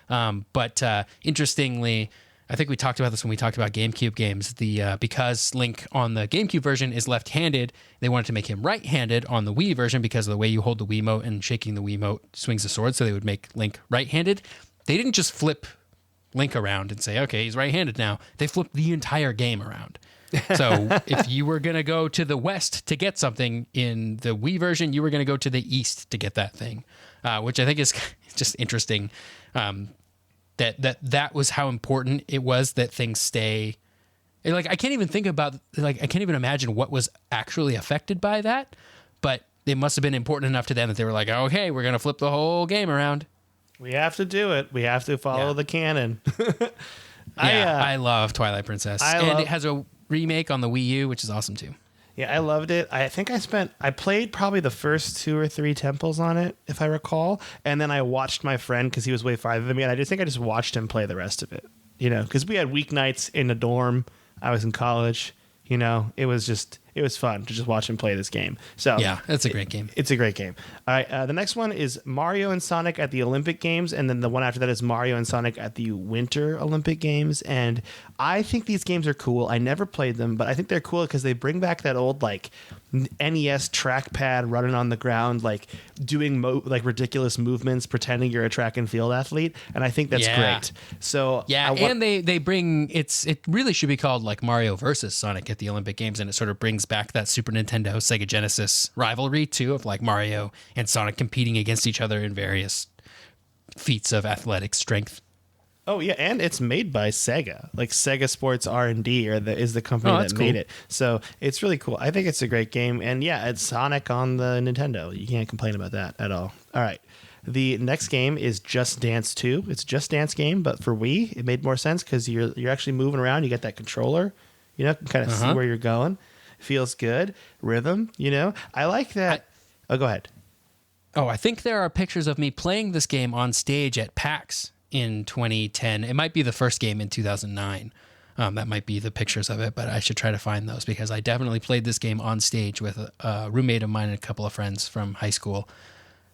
But interestingly, I think we talked about this when we talked about GameCube games. Because Link on the GameCube version is left-handed, they wanted to make him right-handed on the Wii version because of the way you hold the Wiimote and shaking the Wiimote swings the sword, so they would make Link right-handed. They didn't just flip Link around and say, okay, he's right-handed now. They flipped the entire game around. So if you were going to go to the west to get something in the Wii version, you were going to go to the east to get that thing, which I think is just interesting. That was how important it was that things stay. Like, I can't even think about, like, I can't even imagine what was actually affected by that, but it must have been important enough to them that they were like, okay, we're going to flip the whole game around. We have to do it. We have to follow the canon. I love Twilight Princess. It has a remake on the Wii U, which is awesome too. Yeah, I loved it. I think I played probably the first 2 or 3 temples on it, if I recall. And then I watched my friend, because he was way farther than me, and I just watched him play the rest of it. You know, because we had weeknights in the dorm. I was in college. You know, it was fun to just watch him play this game. So yeah, it's a great game. It's a great game. All right, the next one is Mario and Sonic at the Olympic Games, and then the one after that is Mario and Sonic at the Winter Olympic Games. And I think these games are cool. I never played them, but I think they're cool because they bring back that old like NES trackpad running on the ground, like doing like ridiculous movements, pretending you're a track and field athlete. And I think that's great. So and they bring it really should be called like Mario versus Sonic at the Olympic Games, and it sort of brings back that Super Nintendo Sega Genesis rivalry too, of like Mario and Sonic competing against each other in various feats of athletic strength. Oh yeah, and it's made by Sega. Like Sega Sports R&D is the company that made it. So it's really cool. I think it's a great game, and yeah, it's Sonic on the Nintendo. You can't complain about that at all. All right. The next game is Just Dance 2. It's a Just Dance game, but for Wii, it made more sense because you're actually moving around. You get that controller, you know, can kind of see where you're going. feels good. Rhythm, I like that. Go ahead. Oh, I think there are pictures of me playing this game on stage at PAX in 2010. It might be the first game in 2009. That might be the pictures of it, but I should try to find those because I definitely played this game on stage with a roommate of mine and a couple of friends from high school.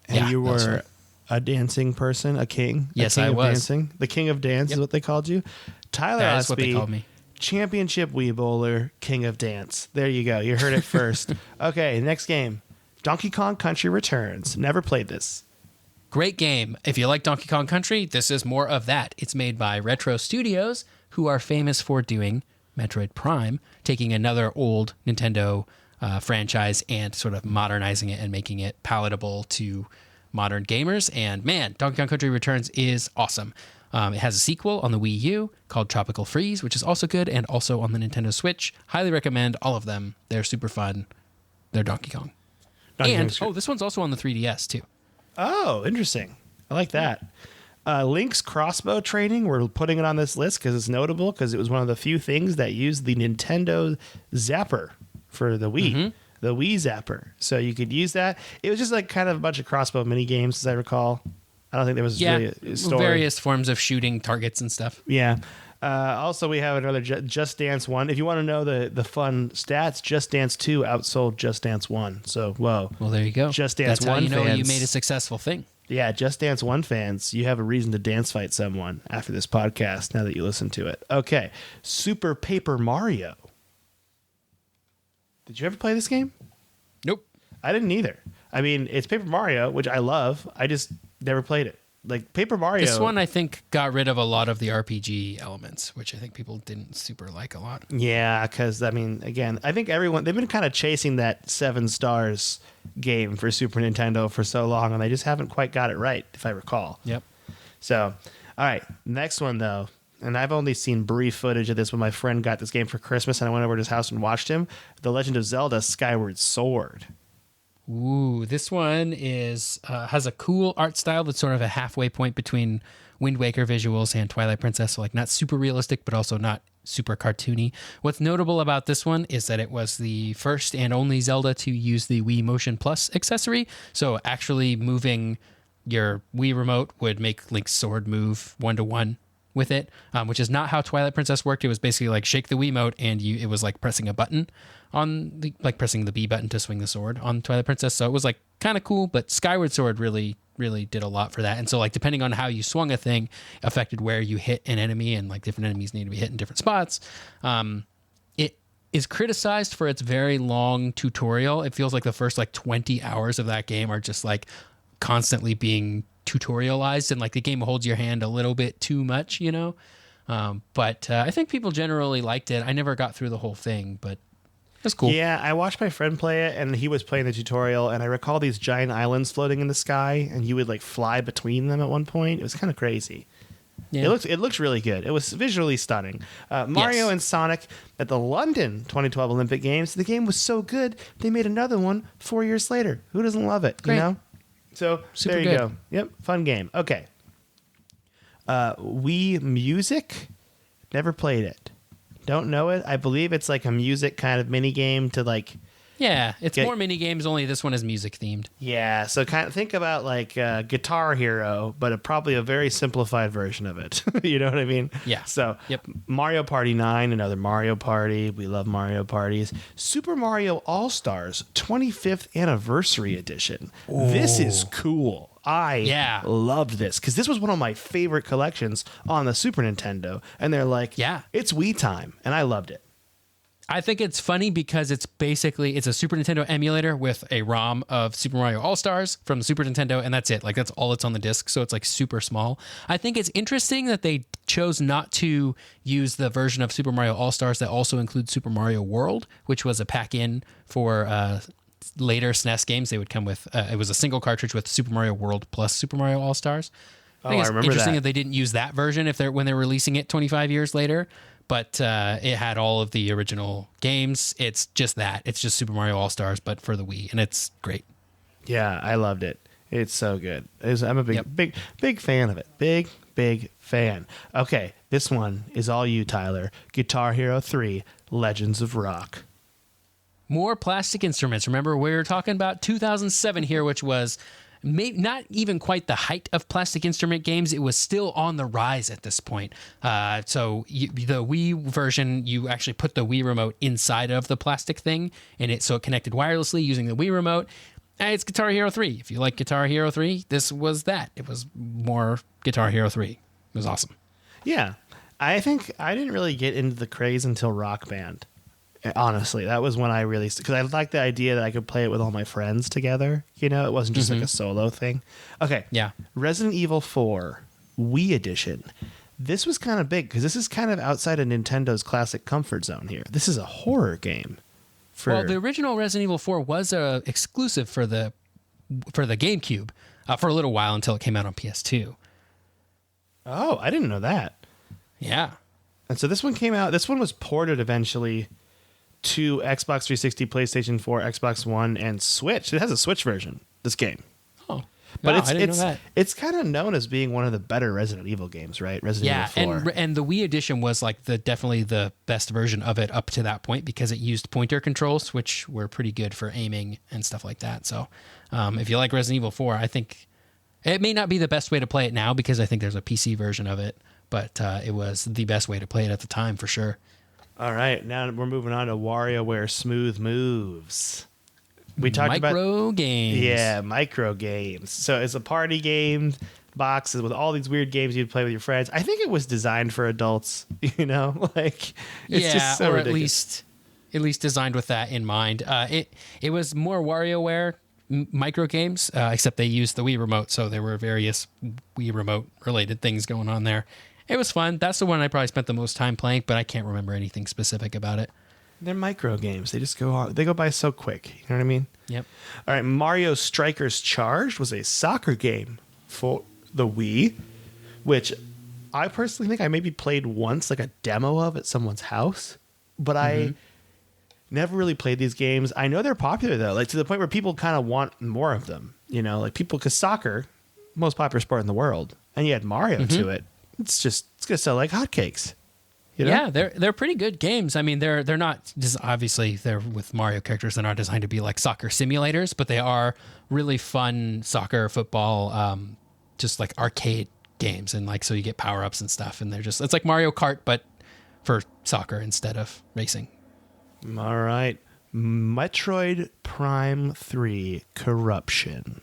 And you were a dancing person, a king? Yes, I was. Dancing. The king of dance is what they called you? Tyler That Osby, is what they called me. Championship Wii Bowler, king of dance. There you go. You heard it first. Okay, next game. Donkey Kong Country Returns. Never played this. Great game. If you like Donkey Kong Country, this is more of that. It's made by Retro Studios, who are famous for doing Metroid Prime, taking another old Nintendo franchise and sort of modernizing it and making it palatable to modern gamers. And man, Donkey Kong Country Returns is awesome. It has a sequel on the Wii U called Tropical Freeze, which is also good, and also on the Nintendo Switch. Highly recommend all of them. They're super fun. They're Donkey Kong. This one's also on the 3DS too. Oh, interesting. I like that. Link's crossbow training, we're putting it on this list because it's notable because it was one of the few things that used the Nintendo Zapper for the Wii. Mm-hmm. The Wii Zapper. So you could use that. It was just like kind of a bunch of crossbow mini games, as I recall. I don't think there was really a story. Various forms of shooting targets and stuff. Yeah. Also, we have another Just Dance 1. If you want to know the fun stats, Just Dance 2 outsold Just Dance 1. So, whoa. Well, there you go. Just Dance That's 1 how you know fans, you made a successful thing. Yeah, Just Dance 1 fans, you have a reason to dance fight someone after this podcast now that you listen to it. Okay. Super Paper Mario. Did you ever play this game? Nope. I didn't either. I mean, it's Paper Mario, which I love. I just never played it. Like Paper Mario. This one, I think, got rid of a lot of the RPG elements, which I think people didn't super like a lot. Yeah, because, I mean, again, I think they've been kind of chasing that 7 stars game for Super Nintendo for so long, and they just haven't quite got it right, if I recall. Yep. So, all right, next one, though. And I've only seen brief footage of this when my friend got this game for Christmas, and I went over to his house and watched him. The Legend of Zelda Skyward Sword. Ooh, this one has a cool art style that's sort of a halfway point between Wind Waker visuals and Twilight Princess. So like not super realistic, but also not super cartoony. What's notable about this one is that it was the first and only Zelda to use the Wii Motion Plus accessory. So actually moving your Wii remote would make Link's sword move 1-to-1 with it, which is not how Twilight Princess worked. It was basically like shake the Wiimote and it was like pressing a button on pressing the B button to swing the sword on Twilight Princess. So it was like kind of cool, but Skyward Sword really did a lot for that. And so like depending on how you swung a thing affected where you hit an enemy, and like different enemies need to be hit in different spots. It is criticized for its very long tutorial. It feels like the first like 20 hours of that game are just like constantly being tutorialized, and like the game holds your hand a little bit too much, but I think people generally liked it. I never got through the whole thing, but that's cool. Yeah, I watched my friend play it, and he was playing the tutorial, and I recall these giant islands floating in the sky, and you would like fly between them at one point. It was kind of crazy. Yeah. It looks really good. It was visually stunning. Mario and Sonic at the London 2012 Olympic Games. The game was so good, they made another one 4 years later. Who doesn't love it? Great. So super there you good. go. Yep, fun game. Okay. Wii Music. Never played it. Don't know it. I believe it's like a music kind of mini game to like. Yeah, it's more mini games. Only this one is music themed. Yeah, so kind of think about like Guitar Hero, but probably a very simplified version of it. You know what I mean? Yeah. So yep. Mario Party 9, another Mario Party. We love Mario parties. Super Mario All Stars 25th Anniversary Edition. Ooh. This is cool. I loved this because this was one of my favorite collections on the Super Nintendo. And they're like, it's Wii time. And I loved it. I think it's funny because it's a Super Nintendo emulator with a ROM of Super Mario All-Stars from the Super Nintendo, and that's it. Like, that's all that's on the disc, so it's like super small. I think it's interesting that they chose not to use the version of Super Mario All-Stars that also includes Super Mario World, which was a pack-in for later SNES games. They would come with, it was a single cartridge with Super Mario World plus Super Mario All-Stars. I think it's interesting that they didn't use that version when they're releasing it 25 years later. But it had all of the original games. It's just that. It's just Super Mario All-Stars, but for the Wii, and it's great. Yeah, I loved it. It's so good. I'm a big fan of it. Big fan. Okay, this one is all you, Tyler. Guitar Hero 3, Legends of Rock. More plastic instruments. Remember, we were talking about 2007 here, which was not even quite the height of plastic instrument games. It was still on the rise at this point. So the Wii version, you actually put the Wii remote inside of the plastic thing, and so it connected wirelessly using the Wii remote. And it's Guitar Hero 3. If you like Guitar Hero 3, this was that. It was more Guitar Hero 3. It was awesome. Yeah. I think I didn't really get into the craze until Rock Band. Honestly, that was when I really, because I liked the idea that I could play it with all my friends together. You know, it wasn't just like a solo thing. Okay. Yeah. Resident Evil 4 Wii Edition. This was kind of big because this is kind of outside of Nintendo's classic comfort zone here. This is a horror game. Well, the original Resident Evil 4 was exclusive for the GameCube for a little while until it came out on PS2. Oh, I didn't know that. Yeah. And so this one came out. This one was ported eventually to Xbox 360, PlayStation 4, Xbox One, and Switch. It has a Switch version, this game. Oh. But I didn't know that. It's kind of known as being one of the better Resident Evil games, right? Resident Evil 4. and the Wii edition was like definitely the best version of it up to that point because it used pointer controls, which were pretty good for aiming and stuff like that. So if you like Resident Evil 4, I think it may not be the best way to play it now because I think there's a PC version of it, but it was the best way to play it at the time for sure. All right, now we're moving on to WarioWare Smooth Moves. We talked about micro games. Yeah, micro games. So it's a party game boxes with all these weird games you'd play with your friends. I think it was designed for adults, you know, like it's just so or ridiculous. at least designed with that in mind. It was more WarioWare micro games, except they used the Wii remote, so there were various Wii remote related things going on there. It was fun. That's the one I probably spent the most time playing, but I can't remember anything specific about it. They're micro games. They just go on. They go by so quick. You know what I mean? Yep. All right. Mario Strikers Charged was a soccer game for the Wii, which I personally think I maybe played once, like a demo of at someone's house, but I never really played these games. I know they're popular though, like to the point where people kind of want more of them. You know, like people, because soccer, most popular sport in the world, and you add Mario to it. It's gonna sell like hotcakes. You know? Yeah, they're pretty good games. I mean, they're not just obviously they're with Mario characters. They're not designed to be like soccer simulators, but they are really fun soccer, football, just like arcade games, and like so you get power ups and stuff. And it's like Mario Kart, but for soccer instead of racing. All right, Metroid Prime 3 Corruption.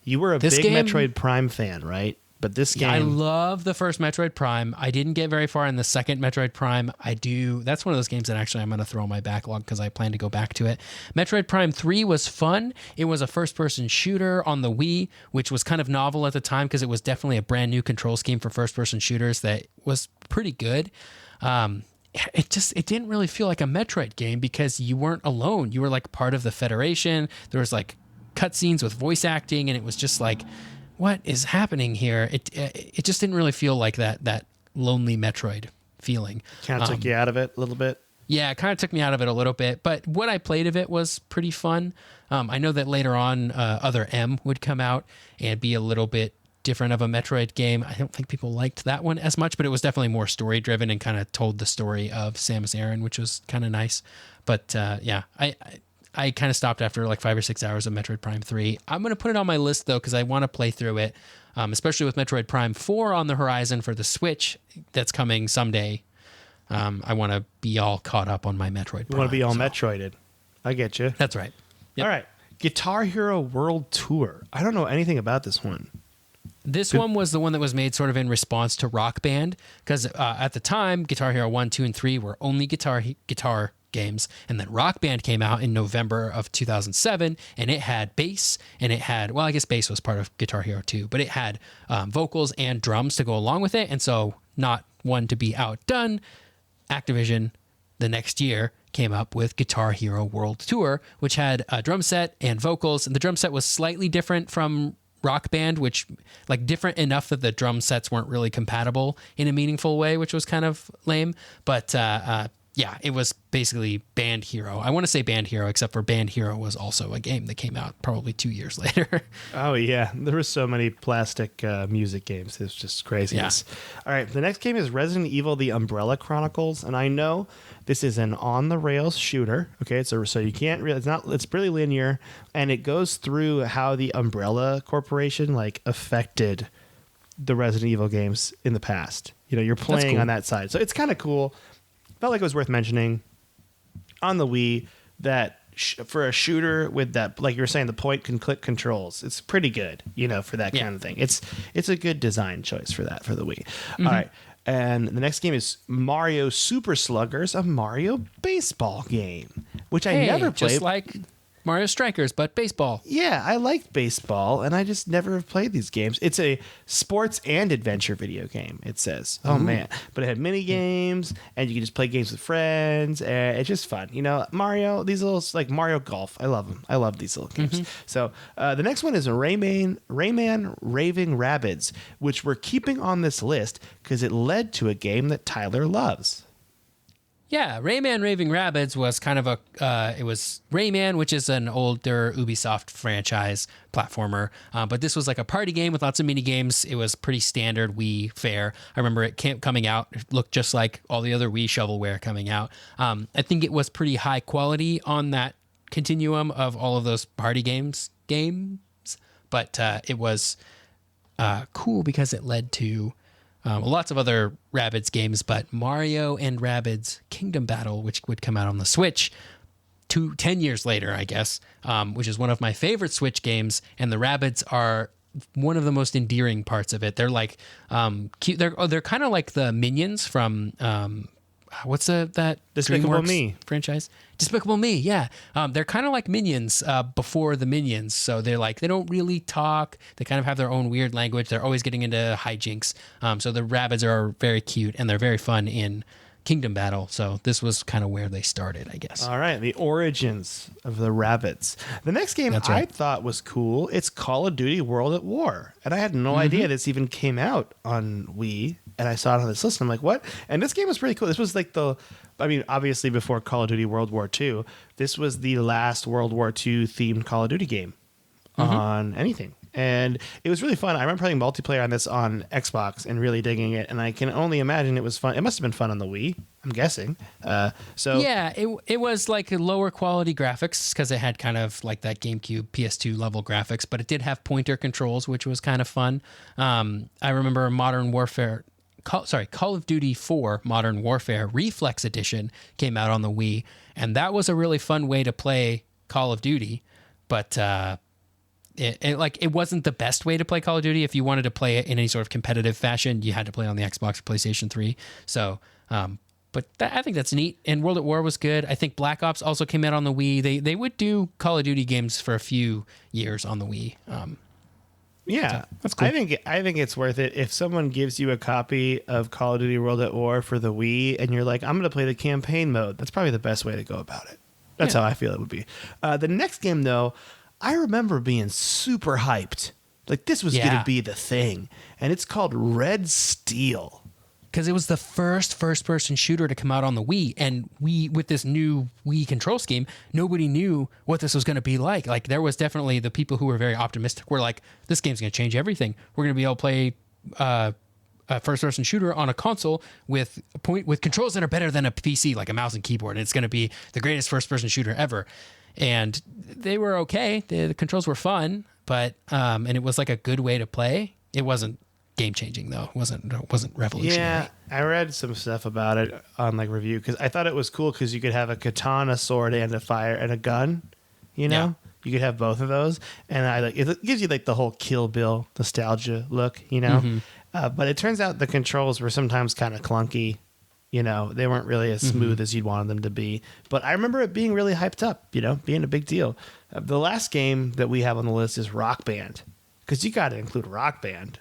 You were a big Metroid Prime fan, right? But this game... Yeah, I love the first Metroid Prime. I didn't get very far in the second Metroid Prime. That's one of those games that actually I'm going to throw in my backlog because I plan to go back to it. Metroid Prime 3 was fun. It was a first-person shooter on the Wii, which was kind of novel at the time because it was definitely a brand new control scheme for first-person shooters that was pretty good. It didn't really feel like a Metroid game because you weren't alone. You were like part of the Federation. There was like cutscenes with voice acting, and it was just like... what is happening here? It just didn't really feel like that lonely Metroid feeling. Kind of took you out of it a little bit. Yeah, it kind of took me out of it a little bit, but what I played of it was pretty fun. I know that later on, Other M would come out and be a little bit different of a Metroid game. I don't think people liked that one as much, but it was definitely more story driven and kind of told the story of Samus Aran, which was kind of nice. But yeah, I kind of stopped after like 5 or 6 hours of Metroid Prime 3. I'm going to put it on my list, though, because I want to play through it, especially with Metroid Prime 4 on the horizon for the Switch that's coming someday. I want to be all caught up on my Metroid Prime. You want to be all Metroided. I get you. That's right. Yep. All right. Guitar Hero World Tour. I don't know anything about this one. This one was the one that was made sort of in response to Rock Band, because at the time, Guitar Hero 1, 2, and 3 were only guitar games, and then Rock Band came out in November of 2007, and it had bass, and it had, well, I guess bass was part of Guitar Hero 2, but it had vocals and drums to go along with it, and so not one to be outdone, Activision the next year came up with Guitar Hero World Tour, which had a drum set and vocals, and the drum set was slightly different from Rock Band, which like different enough that the drum sets weren't really compatible in a meaningful way, which was kind of lame, but yeah, it was basically Band Hero. I want to say Band Hero, except for Band Hero was also a game that came out probably 2 years later. Oh, yeah. There were so many plastic music games. It's just craziness. Yeah. All right. The next game is Resident Evil: The Umbrella Chronicles. And I know this is an on-the-rails shooter. Okay. So you can't really, it's really linear. And it goes through how the Umbrella Corporation, like, affected the Resident Evil games in the past. You know, you're playing cool. on that side. So it's kind of cool. Felt like it was worth mentioning on the Wii that for a shooter with that, like you were saying, the point and click controls, it's pretty good, you know, for that kind of thing. It's a good design choice for that, for the Wii. All right. And the next game is Mario Super Sluggers, a Mario baseball game, which I never played. Just like Mario Strikers, but baseball. Yeah, I liked baseball, and I just never have played these games. It's a sports and adventure video game, it says. Oh, man. But it had mini games, and you can just play games with friends, and it's just fun. You know, Mario, these little, like Mario Golf, I love them. I love these little games. So the next one is Rayman Raving Rabbids, which we're keeping on this list because it led to a game that Tyler loves. Yeah, Rayman Raving Rabbids was kind of it was Rayman, which is an older Ubisoft franchise platformer. But this was like a party game with lots of mini games. It was pretty standard Wii fare. I remember it coming out. It looked just like all the other Wii shovelware coming out. I think it was pretty high quality on that continuum of all of those party games. But it was cool because it led to lots of other Rabbids games, but Mario and Rabbids Kingdom Battle, which would come out on the Switch 10 years later, I guess, which is one of my favorite Switch games. And the Rabbids are one of the most endearing parts of it. They're like cute. They're kind of like the Minions from what's that Despicable DreamWorks Me franchise? Despicable Me, yeah. They're kind of like Minions before the Minions. So they're like, they don't really talk. They kind of have their own weird language. They're always getting into hijinks. So the Rabbids are very cute and they're very fun in Kingdom Battle. So this was kind of where they started, I guess. All right, the origins of the Rabbids. The next game I thought was cool. It's Call of Duty World at War. And I had no idea this even came out on Wii. And I saw it on this list, and I'm like, what? And this game was pretty cool. This was like obviously before Call of Duty World War II, this was the last World War II themed Call of Duty game on anything. And it was really fun. I remember playing multiplayer on this on Xbox and really digging it. And I can only imagine it was fun. It must have been fun on the Wii, I'm guessing. Yeah, it was like lower quality graphics because it had kind of like that GameCube PS2 level graphics, but it did have pointer controls, which was kind of fun. I remember Call of Duty 4 Modern Warfare Reflex Edition came out on the Wii, and that was a really fun way to play Call of Duty, but it wasn't the best way to play Call of Duty. If you wanted to play it in any sort of competitive fashion, you had to play on the Xbox or PlayStation 3. So, I think that's neat. And World at War was good. I think Black Ops also came out on the Wii. They would do Call of Duty games for a few years on the Wii. Yeah, that's cool. I think it's worth it if someone gives you a copy of Call of Duty World at War for the Wii, and you're like, I'm going to play the campaign mode. That's probably the best way to go about it. That's how I feel it would be. The next game, though, I remember being super hyped. Like this was going to be the thing, and it's called Red Steel. Because it was the first-person shooter to come out on the Wii, and with this new Wii control scheme, nobody knew what this was going to be like. Like, there was definitely the people who were very optimistic were like, this game's going to change everything. We're going to be able to play a first-person shooter on a console with controls that are better than a PC, like a mouse and keyboard, and it's going to be the greatest first-person shooter ever. And they were okay. The controls were fun, but and it was like a good way to play. It wasn't game-changing though. It wasn't revolutionary. Yeah, I read some stuff about it on like review because I thought it was cool because you could have a katana sword and a fire and a gun. You know, you could have both of those, and it gives you like the whole Kill Bill nostalgia look. You know, but it turns out the controls were sometimes kind of clunky. You know, they weren't really as smooth as you'd wanted them to be. But I remember it being really hyped up. You know, being a big deal. The last game that we have on the list is Rock Band because you got to include Rock Band.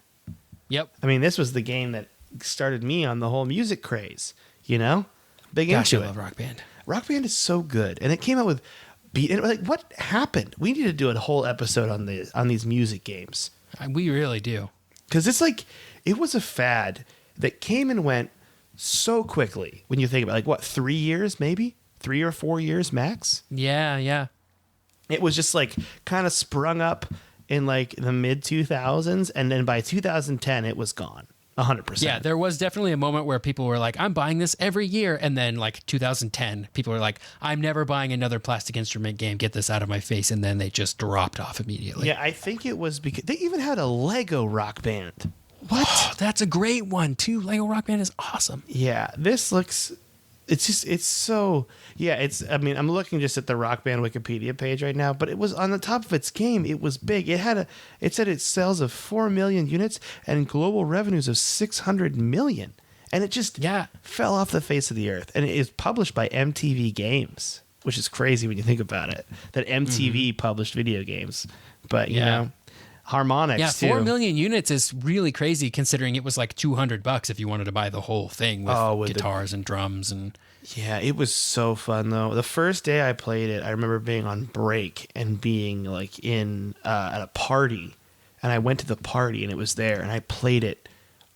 Yep. I mean, this was the game that started me on the whole music craze, you know? Big Gosh, into I it. love Rock Band. Rock Band is so good. And it came out with beat. And like, what happened? We need to do a whole episode on these music games. We really do. Because it's like, it was a fad that came and went so quickly when you think about, like, what, 3 years, maybe 3 or 4 years max. Yeah. It was just like kind of sprung up in like the mid 2000s, and then by 2010 it was gone 100%. Yeah, there was definitely a moment where people were like, I'm buying this every year. And then like 2010, people were like, I'm never buying another Plastic Instrument game. Get this out of my face. And then they just dropped off immediately. Yeah, I think it was because they even had a Lego Rock Band. What? Oh, that's a great one too. Lego Rock Band is awesome. Yeah, this looks... it's so... Yeah, I mean, I'm looking just at the Rock Band Wikipedia page right now, but it was on the top of its game. It was big. It said it sales of 4 million units and global revenues of 600 million. And it just fell off the face of the earth. And it is published by MTV Games, which is crazy when you think about it, that MTV published video games. But, you know, Harmonix, too. 4 million units is really crazy considering it was like $200 if you wanted to buy the whole thing with guitars and drums and... Yeah, it was so fun, though. The first day I played it, I remember being on break and being like in at a party, and I went to the party and it was there, and I played it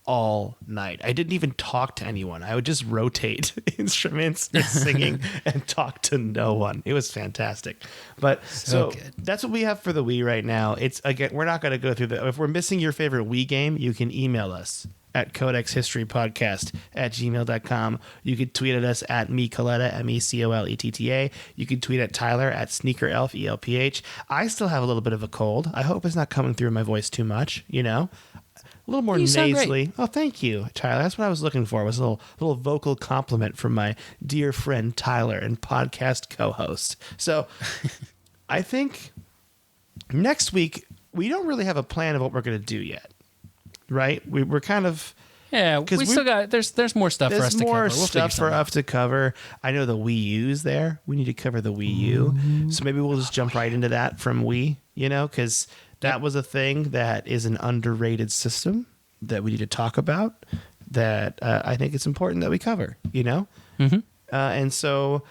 all night. I didn't even talk to anyone. I would just rotate instruments and singing and talk to no one. It was fantastic. But so good. That's what we have for the Wii right now. It's, again, we're not going to go through that. If we're missing your favorite Wii game, you can email us at codexhistorypodcast@gmail.com. You could tweet at us at mecoletta, MECOLETTA. You could tweet at Tyler at SneakerElf, ELPH. I still have a little bit of a cold. I hope it's not coming through in my voice too much, you know? A little more nasally. Oh, thank you, Tyler. That's what I was looking for, was a little vocal compliment from my dear friend Tyler and podcast co-host. So I think next week, we don't really have a plan of what we're going to do yet. Right, we're kind of we still got there's more stuff for us to cover. There's more stuff for us to cover. I know the Wii U's there. We need to cover the Wii U, so maybe we'll just jump right into that from Wii. You know, because that was a thing that is an underrated system that we need to talk about. That I think it's important that we cover. You know, and so.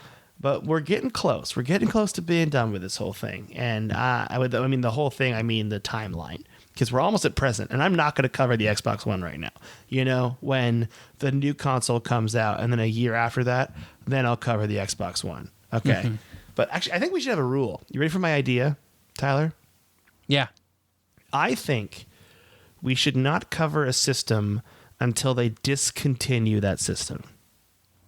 But we're getting close. We're getting close to being done with this whole thing, and I mean the whole thing. I mean the timeline. Because we're almost at present, and I'm not going to cover the Xbox One right now. You know, when the new console comes out, and then a year after that, then I'll cover the Xbox One. Okay. But actually, I think we should have a rule. You ready for my idea, Tyler? Yeah. I think we should not cover a system until they discontinue that system.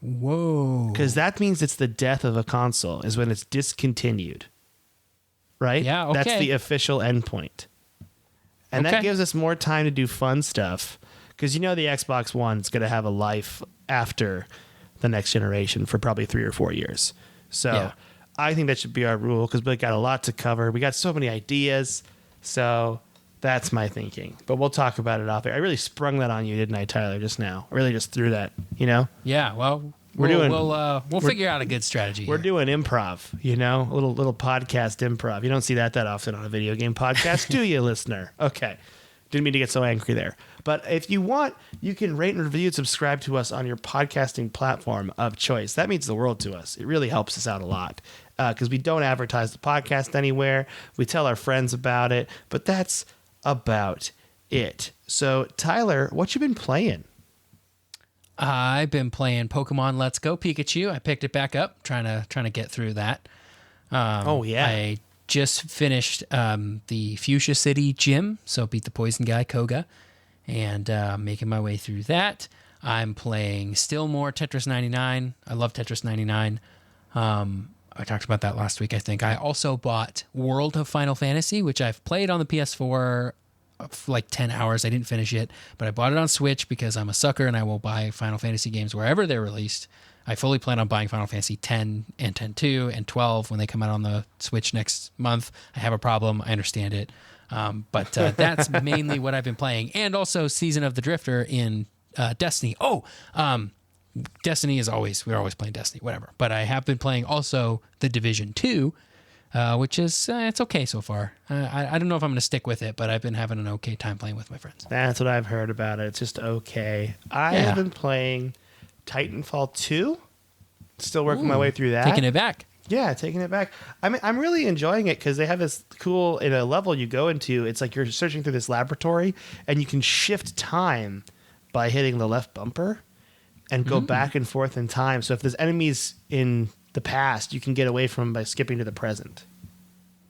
Whoa. Because that means it's the death of a console, is when it's discontinued. Right? Yeah, okay. That's the official endpoint. And that gives us more time to do fun stuff, because you know the Xbox One is going to have a life after the next generation for probably 3 or 4 years. So I think that should be our rule, because we got a lot to cover. We got so many ideas. So that's my thinking. But we'll talk about it off air. I really sprung that on you, didn't I, Tyler, just now? I really just threw that, you know? Yeah, well... We'll figure out a good strategy. We're doing improv, you know, a little podcast improv. You don't see that often on a video game podcast, do you, listener? Okay. Didn't mean to get so angry there. But if you want, you can rate and review and subscribe to us on your podcasting platform of choice. That means the world to us. It really helps us out a lot, because we don't advertise the podcast anywhere. We tell our friends about it, but that's about it. So, Tyler, what you been playing? I've been playing Pokemon Let's Go Pikachu. I picked it back up, trying to get through that. I just finished the Fuchsia City gym, so beat the poison guy, Koga, and making my way through that. I'm playing still more Tetris 99. I love Tetris 99. I talked about that last week, I think. I also bought World of Final Fantasy, which I've played on the PS4 for like 10 hours. I didn't finish it, but I bought it on Switch because I'm a sucker and I will buy Final Fantasy games wherever they're released. I fully plan on buying Final Fantasy 10 and 10-2 and 12 when they come out on the Switch next month. I have a problem. I understand it. But that's mainly what I've been playing. And also Season of the Drifter in Destiny. Destiny is we're always playing Destiny, whatever. But I have been playing also The Division 2, which is, it's okay so far. I don't know if I'm going to stick with it, but I've been having an okay time playing with my friends. That's what I've heard about it. It's just okay. I have been playing Titanfall 2. Still working my way through that. Taking it back. Yeah, taking it back. I mean, I'm really enjoying it because they have this cool, in a level you go into, it's like you're searching through this laboratory and you can shift time by hitting the left bumper. and go back and forth in time. So if there's enemies in the past, you can get away from them by skipping to the present.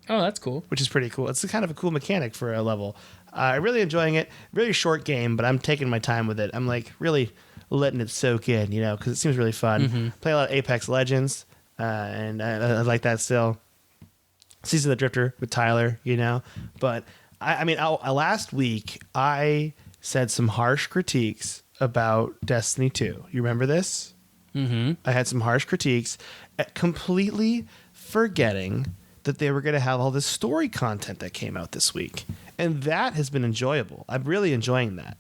Oh, that's cool. Which is pretty cool. It's kind of a cool mechanic for a level. I'm really enjoying it. Really short game, but I'm taking my time with it. I'm like really letting it soak in, you know, because it seems really fun. Play a lot of Apex Legends, and I like that still. Season of the Drifter with Tyler, you know. But I mean, last week I said some harsh critiques about Destiny 2. You remember this? Mm-hmm. I had some harsh critiques, completely forgetting that they were going to have all this story content that came out this week. And that has been enjoyable. I'm really enjoying that.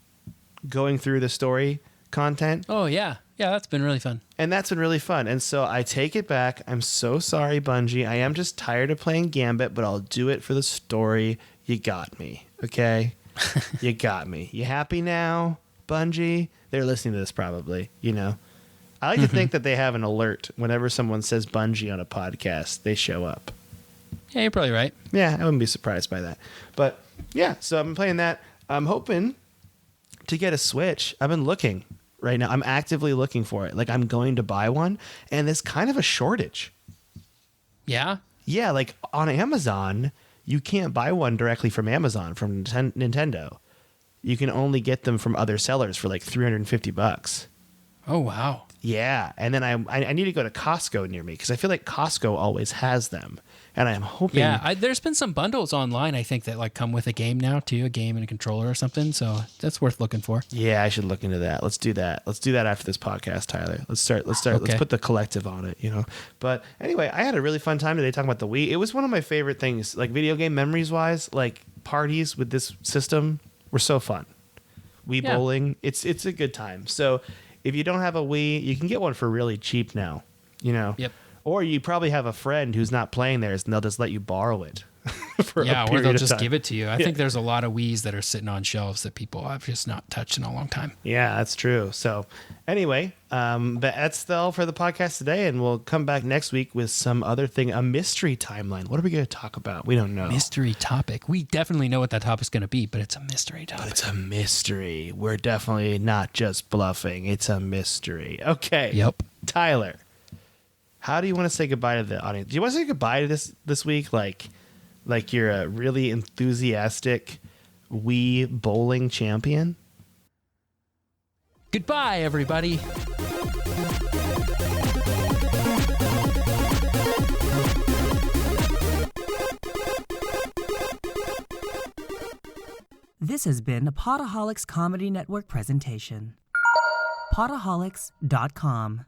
Going through the story content. Oh, yeah. Yeah, that's been really fun. And that's been really fun. And so I take it back. I'm so sorry, Bungie. I am just tired of playing Gambit, but I'll do it for the story. You got me. Okay? You got me. You happy now, Bungie? They're listening to this probably, you know. I like to think that they have an alert whenever someone says Bungie on a podcast, they show up. Yeah, you're probably right. Yeah, I wouldn't be surprised by that. But yeah, so I've been playing that. I'm hoping to get a Switch. I've been looking right now. I'm actively looking for it. Like I'm going to buy one, and there's kind of a shortage. Yeah? Yeah, like on Amazon, you can't buy one directly from Amazon, from Nintendo. You can only get them from other sellers for like $350. Oh, wow. Yeah, and then I need to go to Costco near me because I feel like Costco always has them, and I'm hoping. Yeah, there's been some bundles online, I think, that like come with a game now too, a game and a controller or something. So that's worth looking for. Yeah, I should look into that. Let's do that. Let's do that after this podcast, Tyler. Let's start. Okay. Let's put the collective on it, you know. But anyway, I had a really fun time today talking about the Wii. It was one of my favorite things, like video game memories wise. Like parties with this system were so fun. Wii bowling, it's a good time. So if you don't have a Wii, you can get one for really cheap now, you know. Yep. Or you probably have a friend who's not playing theirs, and they'll just let you borrow it. Or they'll just give it to you. I think there's a lot of Wiis that are sitting on shelves that people have just not touched in a long time. Yeah, that's true. So anyway, but that's all for the podcast today, and we'll come back next week with some other thing, a mystery timeline. What are we going to talk about? We don't know. Mystery topic. We definitely know what that topic's going to be, but it's a mystery topic. But it's a mystery. We're definitely not just bluffing. It's a mystery. Okay. Yep. Tyler, how do you want to say goodbye to the audience? Do you want to say goodbye to this week? Like you're a really enthusiastic Wii bowling champion? Goodbye, everybody. This has been a Podaholics Comedy Network presentation. Podaholics.com